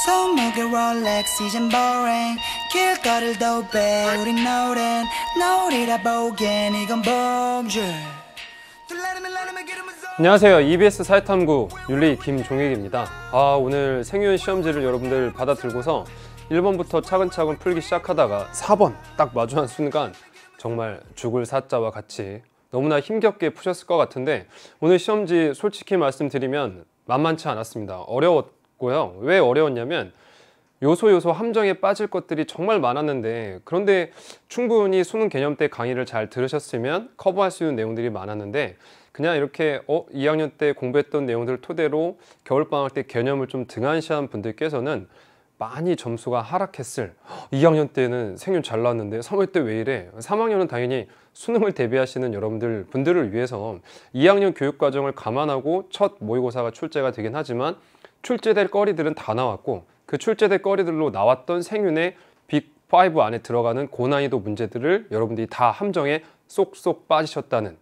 손목에 롤렉스 이젠 boring 길거리도 배 우린 노랜 노리다 보기엔 이건 범죄. 안녕하세요. EBS 사회탐구 윤리 김종익입니다. 오늘 생윤 시험지를 여러분들 받아 들고서 1번부터 차근차근 풀기 시작하다가 4번 딱 마주한 순간 정말 죽을 사자와 같이 너무나 힘겹게 푸셨을 것 같은데, 오늘 시험지 솔직히 말씀드리면 만만치 않았습니다. 어려웠고요. 왜 어려웠냐면 요소 함정에 빠질 것들이 정말 많았는데, 그런데 충분히 수능 개념 때 강의를 잘 들으셨으면 커버할 수 있는 내용들이 많았는데, 그냥 이렇게 2학년 때 공부했던 내용들을 토대로 겨울방학 때 개념을 좀 등한시한 분들께서는 많이 점수가 하락했을, 2학년 때는 생윤 잘 나왔는데 3월 때 왜 이래? 3학년은 당연히 수능을 대비하시는 분들을 위해서 2학년 교육과정을 감안하고 첫 모의고사가 출제가 되긴 하지만, 출제될 거리들은 다 나왔고 그 출제될 거리들로 나왔던 생윤의 빅5 안에 들어가는 고난이도 문제들을 여러분들이 다 함정에 쏙쏙 빠지셨다는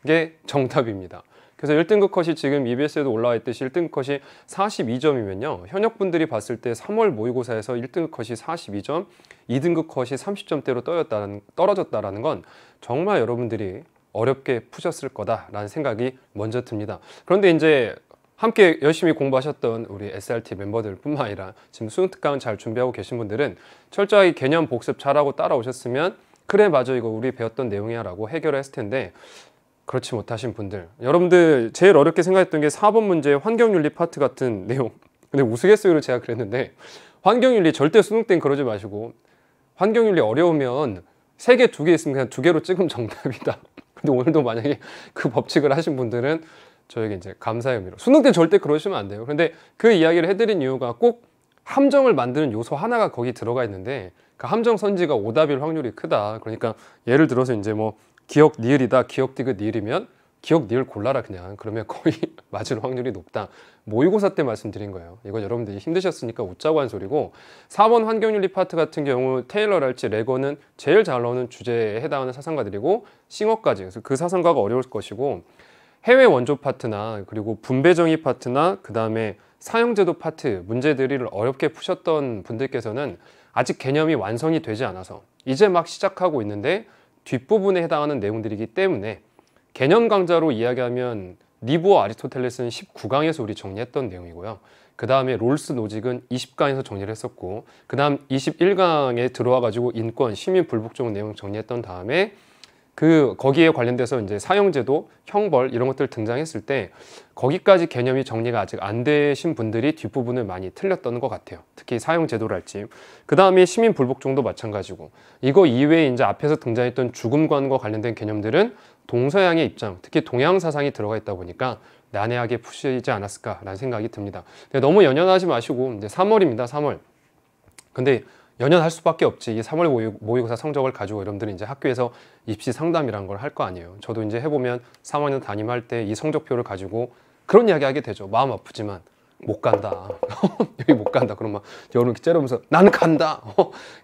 게 정답입니다. 그래서 1등급 컷이 지금 EBS에도 올라와 있듯이 1등급 컷이 42점이면요. 현역분들이 봤을 때 3월 모의고사에서 1등급 컷이 42점, 2등급 컷이 30점대로 떨어졌다라는 건 정말 여러분들이 어렵게 푸셨을 거다라는 생각이 먼저 듭니다. 그런데 이제 함께 열심히 공부하셨던 우리 SRT 멤버들 뿐만 아니라 지금 수능 특강 잘 준비하고 계신 분들은 철저하게 개념 복습 잘하고 따라오셨으면 그래 맞아 이거 우리 배웠던 내용이야 라고 해결을 했을 텐데, 그렇지 못하신 분들, 여러분들 제일 어렵게 생각했던 게 4번 문제 환경윤리 파트 같은 내용. 근데 우스갯소리로 제가 그랬는데, 환경윤리 절대 수능 땐 그러지 마시고, 환경윤리 어려우면 3개, 2개 있으면 그냥 2개로 찍으면 정답이다. 근데 오늘도 만약에 그 법칙을 하신 분들은 저에게 이제 감사의 의미로, 수능 때 절대 그러시면 안 돼요. 근데 그 이야기를 해드린 이유가 꼭 함정을 만드는 요소 하나가 거기 들어가 있는데, 그 함정 선지가 오답일 확률이 크다. 그러니까 예를 들어서 이제 뭐 기억 니을이다, 기억 디귿 니을이면 기억 니을 골라라 그냥. 그러면 거의 맞을 확률이 높다. 모의고사 때 말씀드린 거예요. 이건 여러분들이 힘드셨으니까 웃자고 한 소리고, 4번 환경윤리 파트 같은 경우 테일러랄지 레거는 제일 잘 나오는 주제에 해당하는 사상가들이고, 싱어까지. 그래서 그 사상가가 어려울 것이고, 해외 원조 파트나 그리고 분배정의 파트나 그 다음에 사형제도 파트 문제들을 어렵게 푸셨던 분들께서는 아직 개념이 완성이 되지 않아서 이제 막 시작하고 있는데 뒷부분에 해당하는 내용들이기 때문에, 개념 강좌로 이야기하면 리브와 아리스토텔레스는 19강에서 우리 정리했던 내용이고요. 그 다음에 롤스 노직은 20강에서 정리를 했었고, 그 다음 21강에 들어와 가지고 인권, 시민 불복종 내용 정리했던 다음에 거기에 관련돼서 이제 사형제도, 형벌 이런 것들 등장했을 때 거기까지 개념이 정리가 아직 안 되신 분들이 뒷부분을 많이 틀렸던 것 같아요. 특히 사형제도랄지. 그 다음에 시민 불복종도 마찬가지고, 이거 이외에 이제 앞에서 등장했던 죽음관과 관련된 개념들은 동서양의 입장, 특히 동양 사상이 들어가 있다 보니까 난해하게 푸시지 않았을까라는 생각이 듭니다. 근데 너무 연연하지 마시고, 이제 3월입니다. 3월. 근데 연연할 수밖에 없지. 이 3월 모의고사 성적을 가지고 여러분들이 이제 학교에서 입시 상담이란 걸 할 거 아니에요. 저도 이제 해보면 3학년 담임할 때 이 성적표를 가지고 그런 이야기 하게 되죠. 마음 아프지만 못 간다. 여기 못 간다. 그럼 막 여러분 이렇게 째려보면서 나는 간다.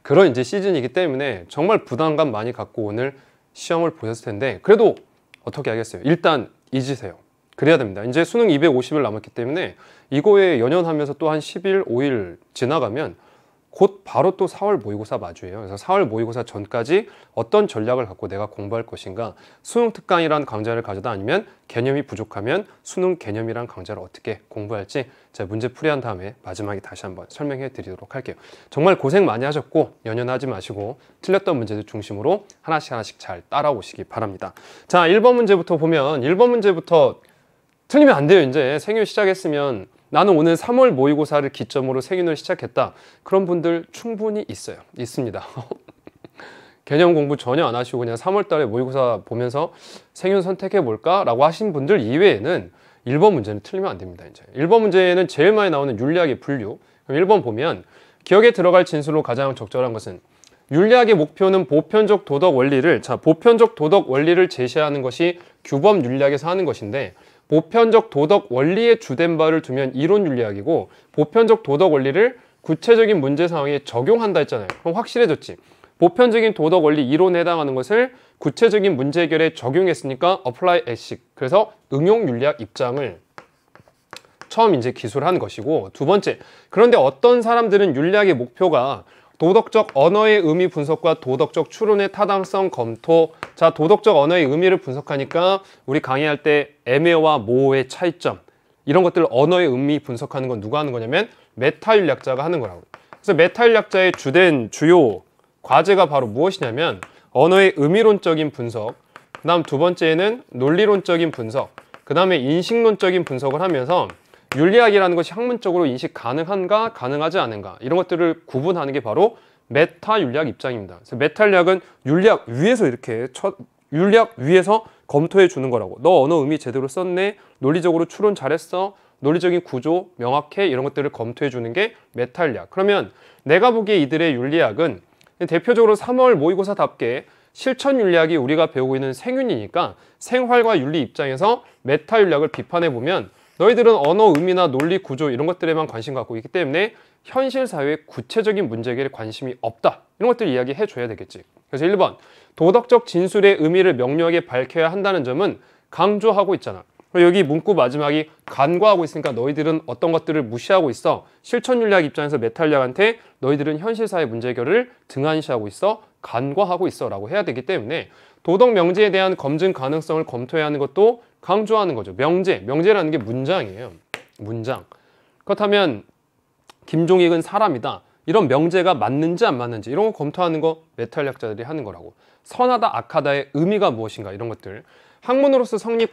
그런 이제 시즌이기 때문에 정말 부담감 많이 갖고 오늘 시험을 보셨을 텐데, 그래도 어떻게 하겠어요. 일단 잊으세요. 그래야 됩니다. 이제 수능 250일 남았기 때문에 이거에 연연하면서 또 한 10일, 5일 지나가면 곧 바로 또 4월 모의고사 마주해요. 그래서 4월 모의고사 전까지 어떤 전략을 갖고 내가 공부할 것인가, 수능 특강이란 강좌를 가져다, 아니면 개념이 부족하면 수능 개념이란 강좌를 어떻게 공부할지 제가 문제 풀이한 다음에 마지막에 다시 한번 설명해 드리도록 할게요. 정말 고생 많이 하셨고 연연하지 마시고 틀렸던 문제들 중심으로 하나씩 잘 따라오시기 바랍니다. 자, 1번 문제부터 보면, 1번 문제부터 틀리면 안 돼요. 이제 생일 시작했으면 나는 오늘 3월 모의고사를 기점으로 생윤을 시작했다. 그런 분들 충분히 있습니다. 개념 공부 전혀 안 하시고 그냥 3월 달에 모의고사 보면서 생윤 선택해 볼까? 라고 하신 분들 이외에는 1번 문제는 틀리면 안 됩니다. 이제 1번 문제는 제일 많이 나오는 윤리학의 분류. 그럼 1번 보면, 기억에 들어갈 진술로 가장 적절한 것은, 윤리학의 목표는 보편적 도덕 원리를, 보편적 도덕 원리를 제시하는 것이 규범 윤리학에서 하는 것인데, 보편적 도덕 원리에 주된 바를 두면 이론 윤리학이고, 보편적 도덕 원리를 구체적인 문제 상황에 적용한다 했잖아요. 그럼 확실해졌지. 보편적인 도덕 원리 이론에 해당하는 것을 구체적인 문제 해결에 적용했으니까 apply as식. 그래서 응용 윤리학 입장을 처음 이제 기술한 것이고, 두 번째, 그런데 어떤 사람들은 윤리학의 목표가 도덕적 언어의 의미 분석과 도덕적 추론의 타당성 검토. 자, 도덕적 언어의 의미를 분석하니까 우리 강의할 때 애매와 모호의 차이점, 이런 것들 언어의 의미 분석하는 건 누가 하는 거냐면 메타윤리학자가 하는 거라고. 그래서 메타윤리학자의 주요 과제가 바로 무엇이냐면 언어의 의미론적인 분석, 그 다음 두 번째는 논리론적인 분석, 그 다음에 인식론적인 분석을 하면서 윤리학이라는 것이 학문적으로 인식 가능한가 가능하지 않은가, 이런 것들을 구분하는 게 바로 메타윤리학 입장입니다. 그래서 메타윤리학은 윤리학 위에서 윤리학 위에서 검토해 주는 거라고. 너 언어 의미 제대로 썼네, 논리적으로 추론 잘했어, 논리적인 구조 명확해, 이런 것들을 검토해 주는 게 메타윤리학. 그러면 내가 보기에 이들의 윤리학은 대표적으로 3월 모의고사답게 실천윤리학이 우리가 배우고 있는 생윤이니까 생활과 윤리 입장에서 메타윤리학을 비판해 보면 너희들은 언어 의미나 논리 구조 이런 것들에만 관심 갖고 있기 때문에 현실 사회의 구체적인 문제에 관심이 없다, 이런 것들 이야기해 줘야 되겠지. 그래서 1번, 도덕적 진술의 의미를 명료하게 밝혀야 한다는 점은 강조하고 있잖아. 여기 문구 마지막이 간과하고 있으니까 너희들은 어떤 것들을 무시하고 있어. 실천윤리학 입장에서 메타윤리학한테 너희들은 현실사회 문제 해결을 등한시하고 있어, 간과하고 있어 라고 해야 되기 때문에 도덕 명제에 대한 검증 가능성을 검토해야 하는 것도 강조하는 거죠. 명제라는 게 문장이에요. 문장. 그렇다면 김종익은 사람이다, 이런 명제가 맞는지 안 맞는지 이런 거 검토하는 거 메타윤리학자들이 하는 거라고. 선하다 악하다의 의미가 무엇인가, 이런 것들. 학문으로서 성립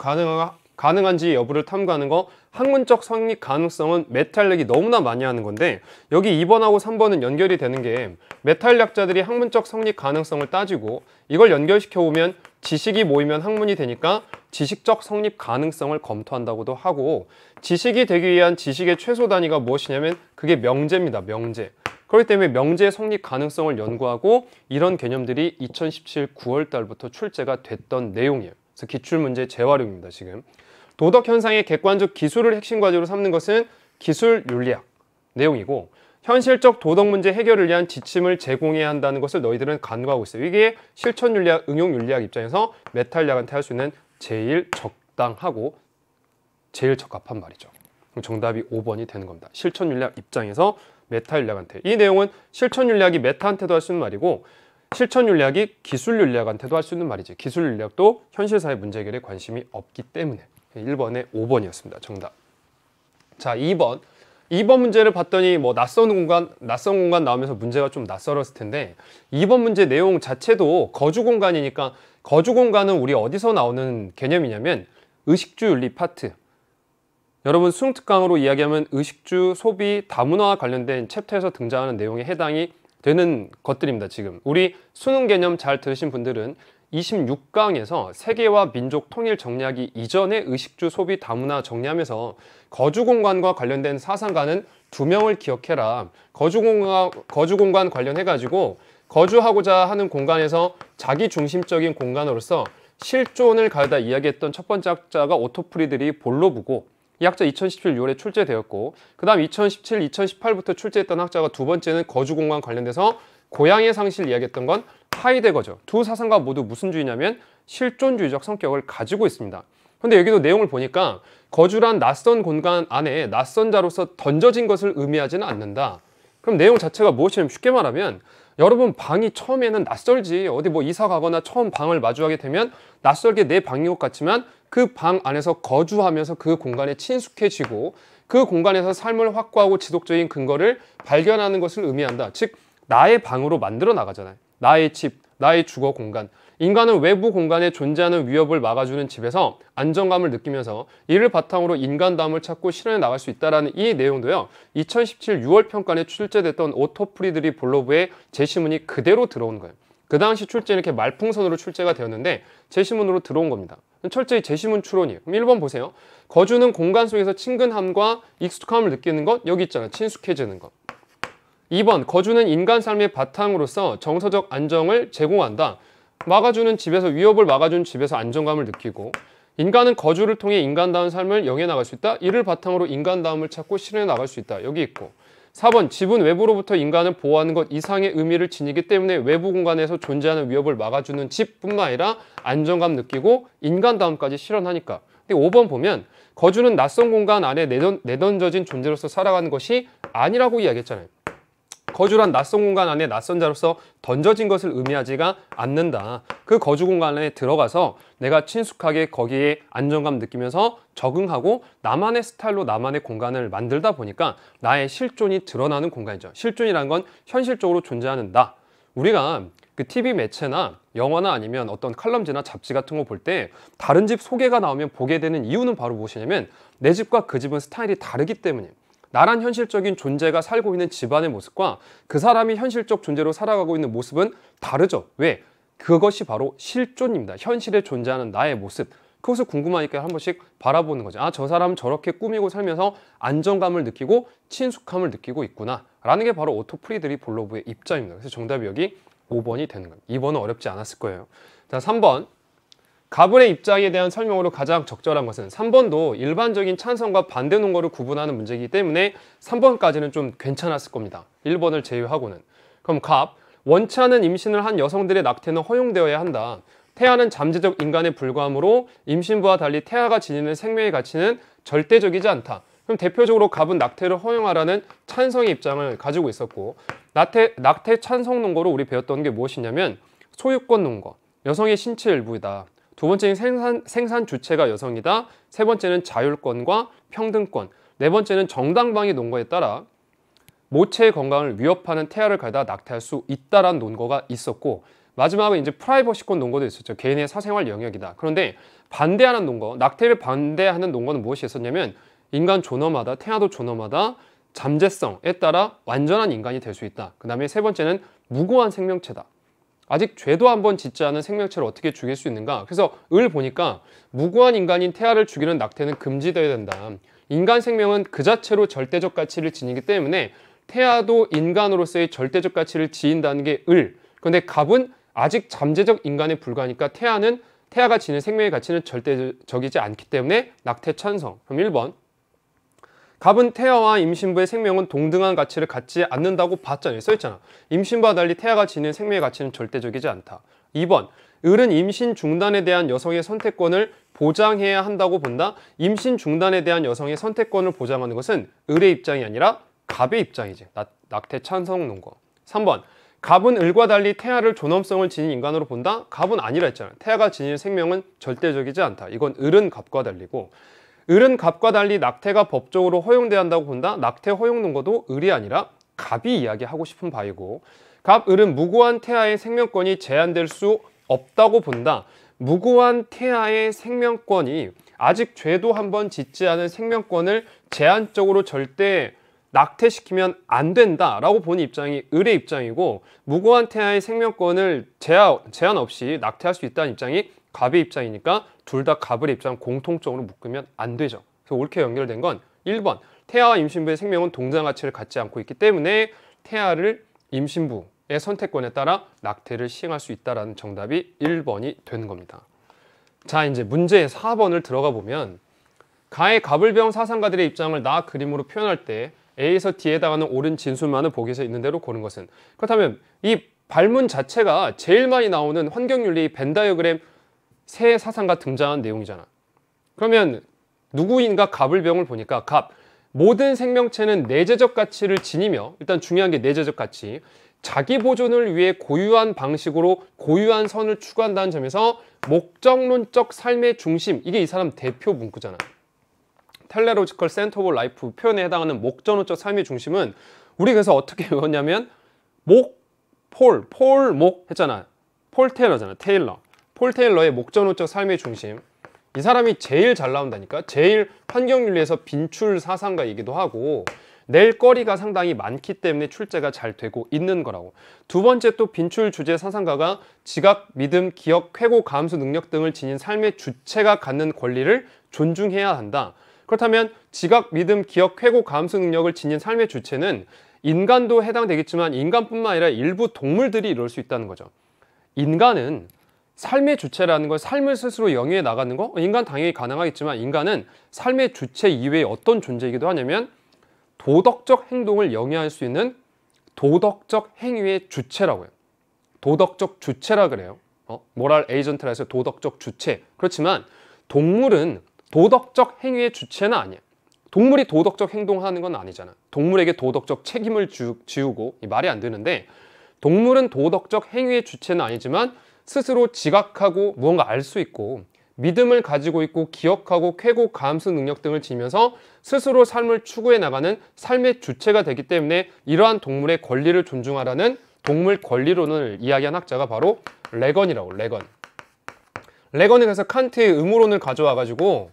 가능한지 여부를 탐구하는 거, 학문적 성립 가능성은 메타윤리학이 너무나 많이 하는 건데, 여기 2번하고 3번은 연결이 되는 게 메타윤리학자들이 학문적 성립 가능성을 따지고 이걸 연결시켜 보면 지식이 모이면 학문이 되니까 지식적 성립 가능성을 검토한다고도 하고, 지식이 되기 위한 지식의 최소 단위가 무엇이냐면 그게 명제입니다. 명제. 그렇기 때문에 명제의 성립 가능성을 연구하고 이런 개념들이 2017 9월 달부터 출제가 됐던 내용이에요. 그래서 기출문제 재활용입니다. 지금 도덕 현상의 객관적 기술을 핵심 과제로 삼는 것은 기술 윤리학 내용이고, 현실적 도덕 문제 해결을 위한 지침을 제공해야 한다는 것을 너희들은 간과하고 있어요. 이게 실천 윤리학, 응용 윤리학 입장에서 메타윤리학한테 할 수 있는 제일 적당하고 제일 적합한 말이죠. 그럼 정답이 5번이 되는 겁니다. 실천 윤리학 입장에서 메타윤리학한테. 이 내용은 실천 윤리학이 메타한테도 할 수 있는 말이고 실천 윤리학이 기술 윤리학한테도 할 수 있는 말이지. 기술 윤리학도 현실사회 문제 해결에 관심이 없기 때문에. 1번에 5번이었습니다. 정답. 자, 2번 문제를 봤더니 뭐 낯선 공간 나오면서 문제가 좀 낯설었을 텐데, 2번 문제 내용 자체도 거주 공간이니까, 거주 공간은 우리 어디서 나오는 개념이냐면 의식주 윤리 파트. 여러분 수능 특강으로 이야기하면 의식주, 소비, 다문화와 관련된 챕터에서 등장하는 내용에 해당이 되는 것들입니다. 지금 우리 수능 개념 잘 들으신 분들은 26강에서 세계와 민족 통일 정리하기 이전에 의식주, 소비, 다문화 정리하면서 거주공간과 관련된 사상가는 2명을 기억해라. 거주공간 관련해가지고 거주하고자 하는 공간에서 자기중심적인 공간으로서 실존을 가르다 이야기했던 첫 번째 학자가 오토 프리드리 볼로브고, 이 학자 2017 6월에 출제되었고, 그 다음 2017, 2018부터 출제했던 학자가 두 번째는 거주공간 관련돼서 고향의 상실 이야기했던 건 하이데거죠. 두 사상가 모두 무슨 주의냐면 실존주의적 성격을 가지고 있습니다. 근데 여기도 내용을 보니까 거주란 낯선 공간 안에 낯선 자로서 던져진 것을 의미하지는 않는다. 그럼 내용 자체가 무엇이냐면 쉽게 말하면 여러분 방이 처음에는 낯설지. 어디 뭐 이사 가거나 처음 방을 마주하게 되면 낯설게 내 방인 것 같지만 그 방 안에서 거주하면서 그 공간에 친숙해지고 그 공간에서 삶을 확고하고 지속적인 근거를 발견하는 것을 의미한다. 즉 나의 방으로 만들어 나가잖아요. 나의 집, 나의 주거 공간. 인간은 외부 공간에 존재하는 위협을 막아주는 집에서 안정감을 느끼면서 이를 바탕으로 인간다움을 찾고 실현해 나갈 수 있다는 이 내용도요. 2017 6월 평가에 출제됐던 오토 프리드리 볼로브의 제시문이 그대로 들어온 거예요. 그 당시 출제는 이렇게 말풍선으로 출제가 되었는데 제시문으로 들어온 겁니다. 철저히 제시문 추론이에요. 그럼 1번 보세요. 거주는 공간 속에서 친근함과 익숙함을 느끼는 것, 여기 있잖아요. 친숙해지는 것. 2번, 거주는 인간 삶의 바탕으로서 정서적 안정을 제공한다. 막아주는 집에서, 위협을 막아주는 집에서 안정감을 느끼고, 인간은 거주를 통해 인간다운 삶을 영해 나갈 수 있다. 이를 바탕으로 인간다움을 찾고 실현해 나갈 수 있다. 여기 있고. 4번, 집은 외부로부터 인간을 보호하는 것 이상의 의미를 지니기 때문에 외부 공간에서 존재하는 위협을 막아주는 집뿐만 아니라 안정감 느끼고 인간다움까지 실현하니까. 근데 5번 보면 거주는 낯선 공간 안에 내던져진 존재로서 살아가는 것이 아니라고 이야기했잖아요. 거주란 낯선 공간 안에 낯선 자로서 던져진 것을 의미하지가 않는다. 그 거주 공간 안에 들어가서 내가 친숙하게 거기에 안정감 느끼면서 적응하고 나만의 스타일로 나만의 공간을 만들다 보니까 나의 실존이 드러나는 공간이죠. 실존이라는 건 현실적으로 존재하는 나. 우리가 그 TV 매체나 영화나 아니면 어떤 칼럼지나 잡지 같은 거 볼 때 다른 집 소개가 나오면 보게 되는 이유는 바로 무엇이냐면 내 집과 그 집은 스타일이 다르기 때문이에요. 나란 현실적인 존재가 살고 있는 집안의 모습과 그 사람이 현실적 존재로 살아가고 있는 모습은 다르죠. 왜? 그것이 바로 실존입니다. 현실에 존재하는 나의 모습. 그것을 궁금하니까 한 번씩 바라보는 거죠. 아, 저 사람은 저렇게 꾸미고 살면서 안정감을 느끼고 친숙함을 느끼고 있구나 라는 게 바로 오토프리드리 볼로브의 입장입니다. 그래서 정답이 여기 5번이 되는 겁니다. 2번은 어렵지 않았을 거예요. 자, 3번. 가불의 입장에 대한 설명으로 가장 적절한 것은 3번도 일반적인 찬성과 반대 논거를 구분하는 문제이기 때문에 3번까지는 좀 괜찮았을 겁니다. 1번을 제외하고는. 그럼 갑. 원치 않은 임신을 한 여성들의 낙태는 허용되어야 한다. 태아는 잠재적 인간에 불과하므로 임신부와 달리 태아가 지니는 생명의 가치는 절대적이지 않다. 그럼 대표적으로 갑은 낙태를 허용하라는 찬성의 입장을 가지고 있었고, 낙태 찬성 논거로 우리 배웠던 게 무엇이냐면 소유권 논거, 여성의 신체 일부이다. 두 번째는 생산 주체가 여성이다. 세 번째는 자율권과 평등권. 네 번째는 정당방위 논거에 따라 모체의 건강을 위협하는 태아를 가져다 낙태할 수 있다라는 논거가 있었고, 마지막은 이제 프라이버시권 논거도 있었죠. 개인의 사생활 영역이다. 그런데 반대하는 논거, 낙태를 반대하는 논거는 무엇이 있었냐면 인간 존엄하다, 태아도 존엄하다, 잠재성에 따라 완전한 인간이 될 수 있다. 그 다음에 세 번째는 무고한 생명체다. 아직 죄도 한번 짓지 않은 생명체를 어떻게 죽일 수 있는가? 그래서 을 보니까 무고한 인간인 태아를 죽이는 낙태는 금지되어야 된다. 인간 생명은 그 자체로 절대적 가치를 지니기 때문에 태아도 인간으로서의 절대적 가치를 지인다는 게 을. 그런데 갑은 아직 잠재적 인간에 불과하니까 태아가 지닌 생명의 가치는 절대적이지 않기 때문에 낙태 찬성. 그럼 1번. 갑은 태아와 임신부의 생명은 동등한 가치를 갖지 않는다고 봤잖아요. 써있잖아. 임신부와 달리 태아가 지닌 생명의 가치는 절대적이지 않다. 2번. 을은 임신 중단에 대한 여성의 선택권을 보장해야 한다고 본다. 임신 중단에 대한 여성의 선택권을 보장하는 것은 을의 입장이 아니라 갑의 입장이지. 낙태 찬성 논거. 3번. 갑은 을과 달리 태아를 존엄성을 지닌 인간으로 본다. 갑은 아니라 했잖아. 태아가 지닌 생명은 절대적이지 않다. 이건 을은 갑과 달리고, 을은 갑과 달리 낙태가 법적으로 허용돼야 한다고 본다. 낙태 허용 논거도 을이 아니라 갑이 이야기하고 싶은 바이고, 갑, 을은 무고한 태아의 생명권이 제한될 수 없다고 본다. 무고한 태아의 생명권이 아직 죄도 한번 짓지 않은 생명권을 제한적으로 절대 낙태시키면 안 된다라고 보는 입장이 을의 입장이고, 무고한 태아의 생명권을 제한 없이 낙태할 수 있다는 입장이 갑의 입장이니까 둘 다 갑의 입장 공통적으로 묶으면 안 되죠. 그래서 옳게 연결된 건 1번. 태아와 임신부의 생명은 동등한 가치를 갖지 않고 있기 때문에 태아를 임신부의 선택권에 따라 낙태를 시행할 수 있다는 정답이 1번이 되는 겁니다. 자, 이제 문제 4번을 들어가 보면 가의 가불병 사상가들의 입장을 나 그림으로 표현할 때 A에서 D에 해당하는 옳은 진술만을 보기에서 있는 대로 고른 것은. 그렇다면 이 발문 자체가 제일 많이 나오는 환경윤리 벤 다이어그램 새 사상가 등장한 내용이잖아. 그러면 누구인가 가불병을 보니까 갑. 모든 생명체는 내재적 가치를 지니며, 일단 중요한 게 내재적 가치. 자기 보존을 위해 고유한 방식으로 고유한 선을 추구한다는 점에서 목적론적 삶의 중심. 이게 이 사람 대표 문구잖아. 텔레로지컬 센터 오브 라이프 표현에 해당하는 목적론적 삶의 중심은 우리 그래서 어떻게 외웠냐면 목 했잖아. 폴 테일러잖아. 폴 테일러의 목적론적 삶의 중심. 이 사람이 제일 잘 나온다니까. 제일 환경윤리에서 빈출 사상가이기도 하고 낼 거리가 상당히 많기 때문에 출제가 잘 되고 있는 거라고. 두 번째 또 빈출 주제 사상가가 지각, 믿음, 기억, 쾌고, 감수 능력 등을 지닌 삶의 주체가 갖는 권리를 존중해야 한다. 그렇다면 지각, 믿음, 기억, 쾌고, 감수 능력을 지닌 삶의 주체는 인간도 해당되겠지만 인간뿐만 아니라 일부 동물들이 이룰 수 있다는 거죠. 인간은 삶의 주체라는 걸, 삶을 스스로 영위해 나가는 거, 인간 당연히 가능하겠지만 인간은 삶의 주체 이외에 어떤 존재이기도 하냐면 도덕적 행동을 영위할 수 있는 도덕적 행위의 주체라고요. 도덕적 주체라 그래요. 모랄 에이전트라 해서 도덕적 주체. 그렇지만 동물은 도덕적 행위의 주체는 아니야. 동물이 도덕적 행동하는 건 아니잖아. 동물에게 도덕적 책임을 지우고, 이 말이 안 되는데, 동물은 도덕적 행위의 주체는 아니지만 스스로 지각하고 무언가 알 수 있고 믿음을 가지고 있고 기억하고 쾌고 감수 능력 등을 지니면서 스스로 삶을 추구해 나가는 삶의 주체가 되기 때문에 이러한 동물의 권리를 존중하라는 동물 권리론을 이야기한 학자가 바로 레건이라고. 레건이 그래서 칸트의 의무론을 가져와 가지고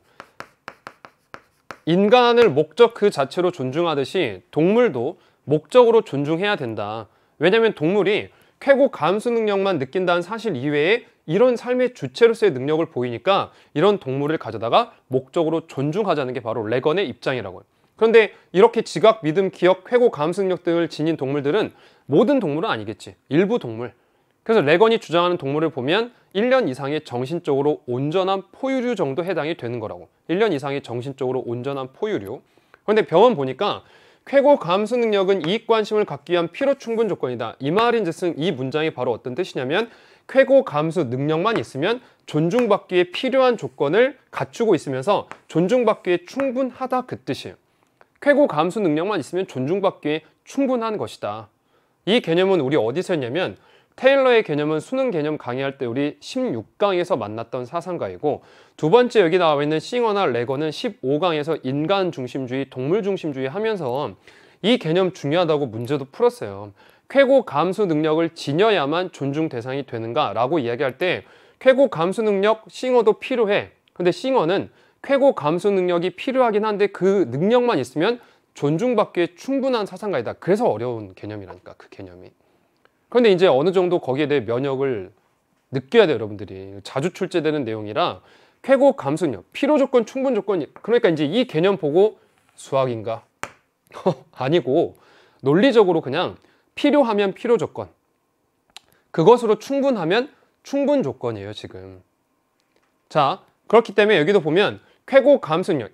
인간을 목적 그 자체로 존중하듯이 동물도 목적으로 존중해야 된다. 왜냐하면 동물이 쾌고 감수 능력만 느낀다는 사실 이외에 이런 삶의 주체로서의 능력을 보이니까 이런 동물을 가져다가 목적으로 존중하자는 게 바로 레건의 입장이라고요. 그런데 이렇게 지각, 믿음, 기억, 쾌고 감수 능력 등을 지닌 동물들은 모든 동물은 아니겠지. 일부 동물. 그래서 레건이 주장하는 동물을 보면 1년 이상의 정신적으로 온전한 포유류 정도 해당이 되는 거라고. 1년 이상의 정신적으로 온전한 포유류. 그런데 병원 보니까 쾌고 감수 능력은 이익 관심을 갖기 위한 필요 충분 조건이다. 이 말인즉슨 이 문장이 바로 어떤 뜻이냐면 쾌고 감수 능력만 있으면 존중받기 위해 필요한 조건을 갖추고 있으면서 존중받기 위해 충분하다 그 뜻이에요. 쾌고 감수 능력만 있으면 존중받기 위해 충분한 것이다. 이 개념은 우리 어디서 했냐면 테일러의 개념은 수능 개념 강의할 때 우리 16강에서 만났던 사상가이고 두 번째 여기 나와 있는 싱어나 레건은 15강에서 인간 중심주의, 동물 중심주의 하면서 이 개념 중요하다고 문제도 풀었어요. 쾌고 감수 능력을 지녀야만 존중 대상이 되는가 라고 이야기할 때 쾌고 감수 능력 싱어도 필요해. 근데 싱어는 쾌고 감수 능력이 필요하긴 한데 그 능력만 있으면 존중받기에 충분한 사상가이다. 그래서 어려운 개념이라니까 그 개념이. 그런데 이제 어느 정도 거기에 대해 면역을 느껴야 돼요, 여러분들이. 자주 출제되는 내용이라 쾌고 감수 능력, 필요 조건, 충분 조건이 그러니까 이제 이 개념 보고 수학인가? 아니고 논리적으로 그냥 필요하면 필요 조건, 그것으로 충분하면 충분 조건이에요, 지금. 자, 그렇기 때문에 여기도 보면 쾌고 감수 능력,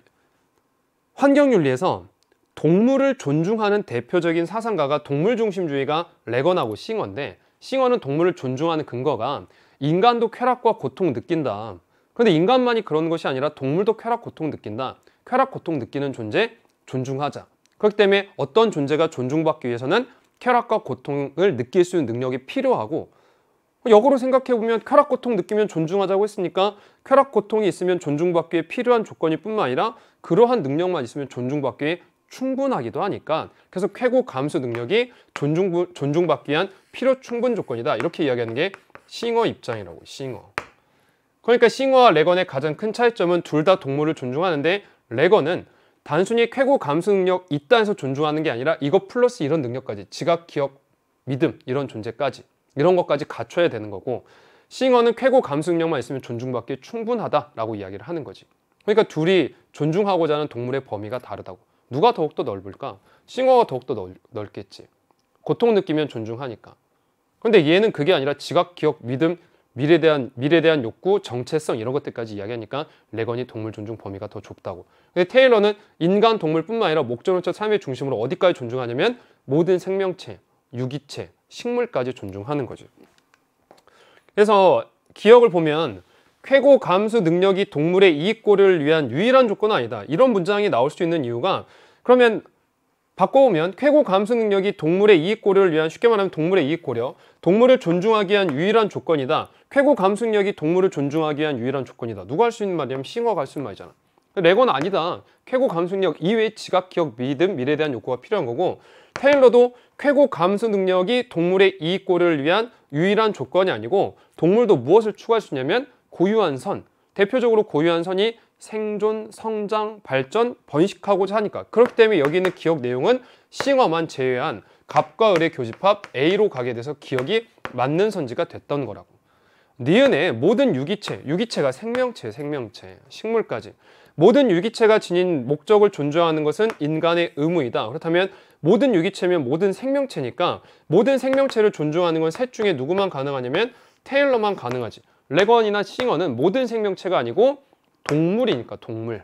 환경윤리에서 동물을 존중하는 대표적인 사상가가 동물 중심주의가 레건하고 싱어인데 싱어는 동물을 존중하는 근거가 인간도 쾌락과 고통 느낀다. 그런데 인간만이 그런 것이 아니라 동물도 쾌락, 고통 느낀다. 쾌락, 고통 느끼는 존재 존중하자. 그렇기 때문에 어떤 존재가 존중받기 위해서는 쾌락과 고통을 느낄 수 있는 능력이 필요하고 역으로 생각해보면 쾌락, 고통 느끼면 존중하자고 했으니까 쾌락, 고통이 있으면 존중받기 위해 필요한 조건이 뿐만 아니라 그러한 능력만 있으면 존중받기 위해 충분하기도 하니까 그래서 쾌고 감수 능력이 존중받기 위한 필요 충분 조건이다. 이렇게 이야기하는 게 싱어 입장이라고. 싱어. 그러니까 싱어와 레건의 가장 큰 차이점은 둘 다 동물을 존중하는데 레건은 단순히 쾌고 감수 능력 있다 해서 존중하는 게 아니라 이거 플러스 이런 능력까지 지각, 기억, 믿음 이런 존재까지 이런 것까지 갖춰야 되는 거고 싱어는 쾌고 감수 능력만 있으면 존중받기에 충분하다라고 이야기를 하는 거지. 그러니까 둘이 존중하고자 하는 동물의 범위가 다르다고. 누가 더욱더 넓을까? 싱어가 더욱더 넓겠지. 고통 느끼면 존중하니까. 그런데 얘는 그게 아니라 지각, 기억, 믿음, 미래에 대한 욕구, 정체성 이런 것들까지 이야기하니까 레건이 동물 존중 범위가 더 좁다고. 근데 테일러는 인간, 동물뿐만 아니라 목적론적 삶의 중심으로 어디까지 존중하냐면 모든 생명체, 유기체, 식물까지 존중하는 거죠. 그래서 기억을 보면 쾌고 감수 능력이 동물의 이익고를 위한 유일한 조건은 아니다. 이런 문장이 나올 수 있는 이유가 그러면 바꿔보면 쾌고 감수 능력이 동물의 이익고를 위한 쉽게 말하면 동물의 이익고려 동물을 존중하기 위한 유일한 조건이다. 쾌고 감수 능력이 동물을 존중하기 위한 유일한 조건이다. 누가 할 수 있는 말이냐면 싱어가 할 수 있는 말이잖아. 레건 아니다. 쾌고 감수 능력 이외에 지각, 기억, 믿음, 미래에 대한 욕구가 필요한 거고 테일러도 쾌고 감수 능력이 동물의 이익고를 위한 유일한 조건이 아니고 동물도 무엇을 추구할 수 있냐면 고유한 선, 대표적으로 고유한 선이 생존, 성장, 발전, 번식하고자 하니까 그렇기 때문에 여기 있는 기억 내용은 싱어만 제외한 갑과 을의 교집합 A로 가게 돼서 기억이 맞는 선지가 됐던 거라고. 니은의 모든 유기체가 생명체, 식물까지 모든 유기체가 지닌 목적을 존중하는 것은 인간의 의무이다. 그렇다면 모든 유기체면 모든 생명체니까 모든 생명체를 존중하는 건 셋 중에 누구만 가능하냐면 테일러만 가능하지. 레건이나 싱어는 모든 생명체가 아니고 동물이니까 동물.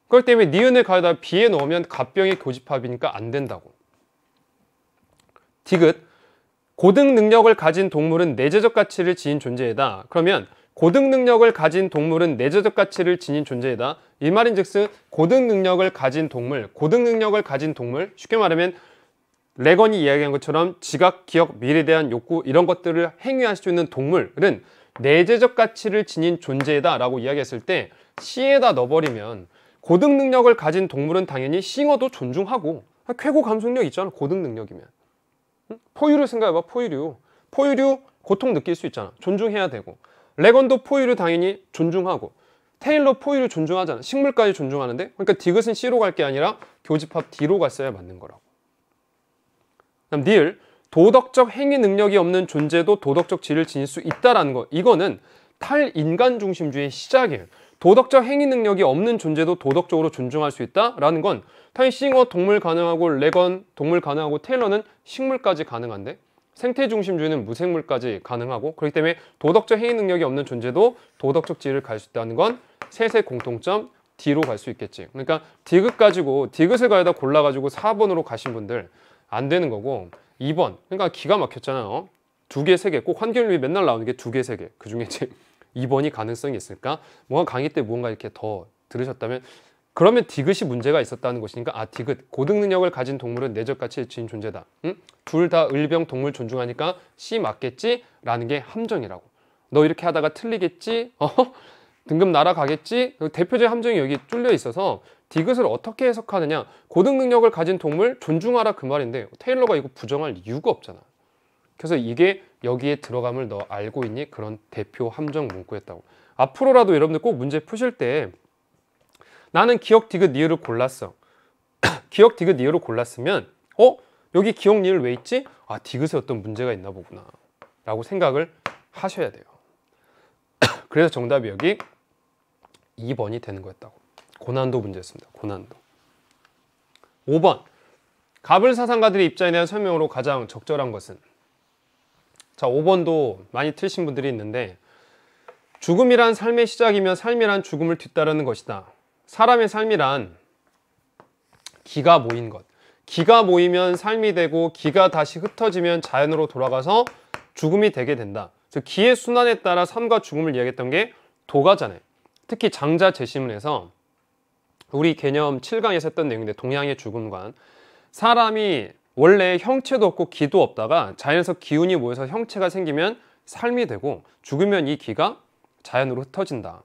그렇기 때문에 니은을 가져다 B에 넣으면 갑병의 교집합이니까 안 된다고. 디귿 고등 능력을 가진 동물은 내재적 가치를 지닌 존재이다. 그러면 고등 능력을 가진 동물은 내재적 가치를 지닌 존재이다. 이 말인즉슨 고등 능력을 가진 동물, 쉽게 말하면 레건이 이야기한 것처럼 지각, 기억, 미래에 대한 욕구 이런 것들을 행위할 수 있는 동물은 내재적 가치를 지닌 존재다 라고 이야기했을 때 C에다 넣어버리면 고등 능력을 가진 동물은 당연히 싱어도 존중하고 쾌고 감속력 있잖아. 고등 능력이면. 포유류 생각해봐. 포유류 고통 느낄 수 있잖아. 존중해야 되고. 레건도 포유류 당연히 존중하고. 테일러 포유류 존중하잖아. 식물까지 존중하는데. 그러니까 디귿은 C로 갈 게 아니라 교집합 D로 갔어야 맞는 거라고. 그다음 니을 도덕적 행위 능력이 없는 존재도 도덕적 지위를 지닐 수 있다라는 거. 이거는 탈인간 중심주의의 시작이에요. 도덕적 행위 능력이 없는 존재도 도덕적으로 존중할 수 있다라는 건 당연히 싱어 동물 가능하고 레건 동물 가능하고 테일러는 식물까지 가능한데 생태 중심주의는 무생물까지 가능하고 그렇기 때문에 도덕적 행위 능력이 없는 존재도 도덕적 지위를 갈 수 있다는 건 셋의 공통점 D로 갈 수 있겠지. 그러니까 디귿 가지고 디귿을 가려다 골라가지고 4번으로 가신 분들 안 되는 거고 2번 그러니까 기가 막혔잖아요. 2개, 3개 꼭 환경윤리 맨날 나오는 게 2개, 3개 그 중에 이제 2번이 가능성이 있을까? 뭔가 강의 때 무언가 이렇게 더 들으셨다면 그러면 디귿이 문제가 있었다는 것이니까 디귿 고등 능력을 가진 동물은 내적 가치를 지닌 존재다. 둘 다 을병 동물 존중하니까 C 맞겠지? 라는 게 함정이라고. 너 이렇게 하다가 틀리겠지? 등급 날아가겠지? 대표적인 함정이 여기 뚫려 있어서 디귿을 어떻게 해석하느냐. 고등 능력을 가진 동물 존중하라 그 말인데 테일러가 이거 부정할 이유가 없잖아. 그래서 이게 여기에 들어감을 너 알고 있니? 그런 대표 함정 문구였다고. 앞으로라도 여러분들 꼭 문제 푸실 때 나는 기억, 디귿, 니을을 골랐어. 기억, 디귿, 니을을 골랐으면 여기 기억, 니을 왜 있지? 디귿에 어떤 문제가 있나 보구나 라고 생각을 하셔야 돼요. 그래서 정답이 여기 2번이 되는 거였다고. 고난도 문제였습니다. 고난도. 5번 가불 사상가들의 입장에 대한 설명으로 가장 적절한 것은? 자, 5번도 많이 틀신 분들이 있는데 죽음이란 삶의 시작이며 삶이란 죽음을 뒤따르는 것이다. 사람의 삶이란 기가 모인 것. 기가 모이면 삶이 되고 기가 다시 흩어지면 자연으로 돌아가서 죽음이 되게 된다. 그래서 기의 순환에 따라 삶과 죽음을 이야기했던 게 도가잖아요. 특히 장자 제시문에서 우리 개념 7강에서 했던 내용인데 동양의 죽음관 사람이 원래 형체도 없고 기도 없다가 자연에서 기운이 모여서 형체가 생기면 삶이 되고 죽으면 이 기가 자연으로 흩어진다.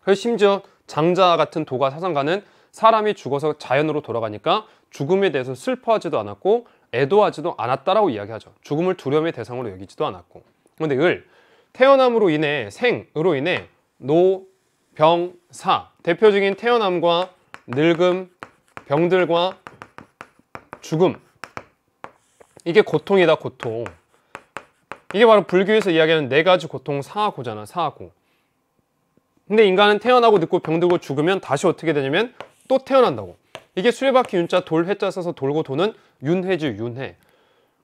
그래서 심지어 장자 같은 도가 사상가는 사람이 죽어서 자연으로 돌아가니까 죽음에 대해서 슬퍼하지도 않았고 애도하지도 않았다라고 이야기하죠. 죽음을 두려움의 대상으로 여기지도 않았고. 그런데 태어남으로 인해 생으로 인해 노, 병, 사 대표적인 태어남과 늙음, 병들과 죽음 이게 고통이다. 고통. 이게 바로 불교에서 이야기하는 4가지 고통 사하고잖아. 사하고. 근데 인간은 태어나고 늙고 병들고 죽으면 다시 어떻게 되냐면 또 태어난다고. 이게 수레바퀴 윤자 돌 해자 써서 돌고 도는 윤회지 윤회.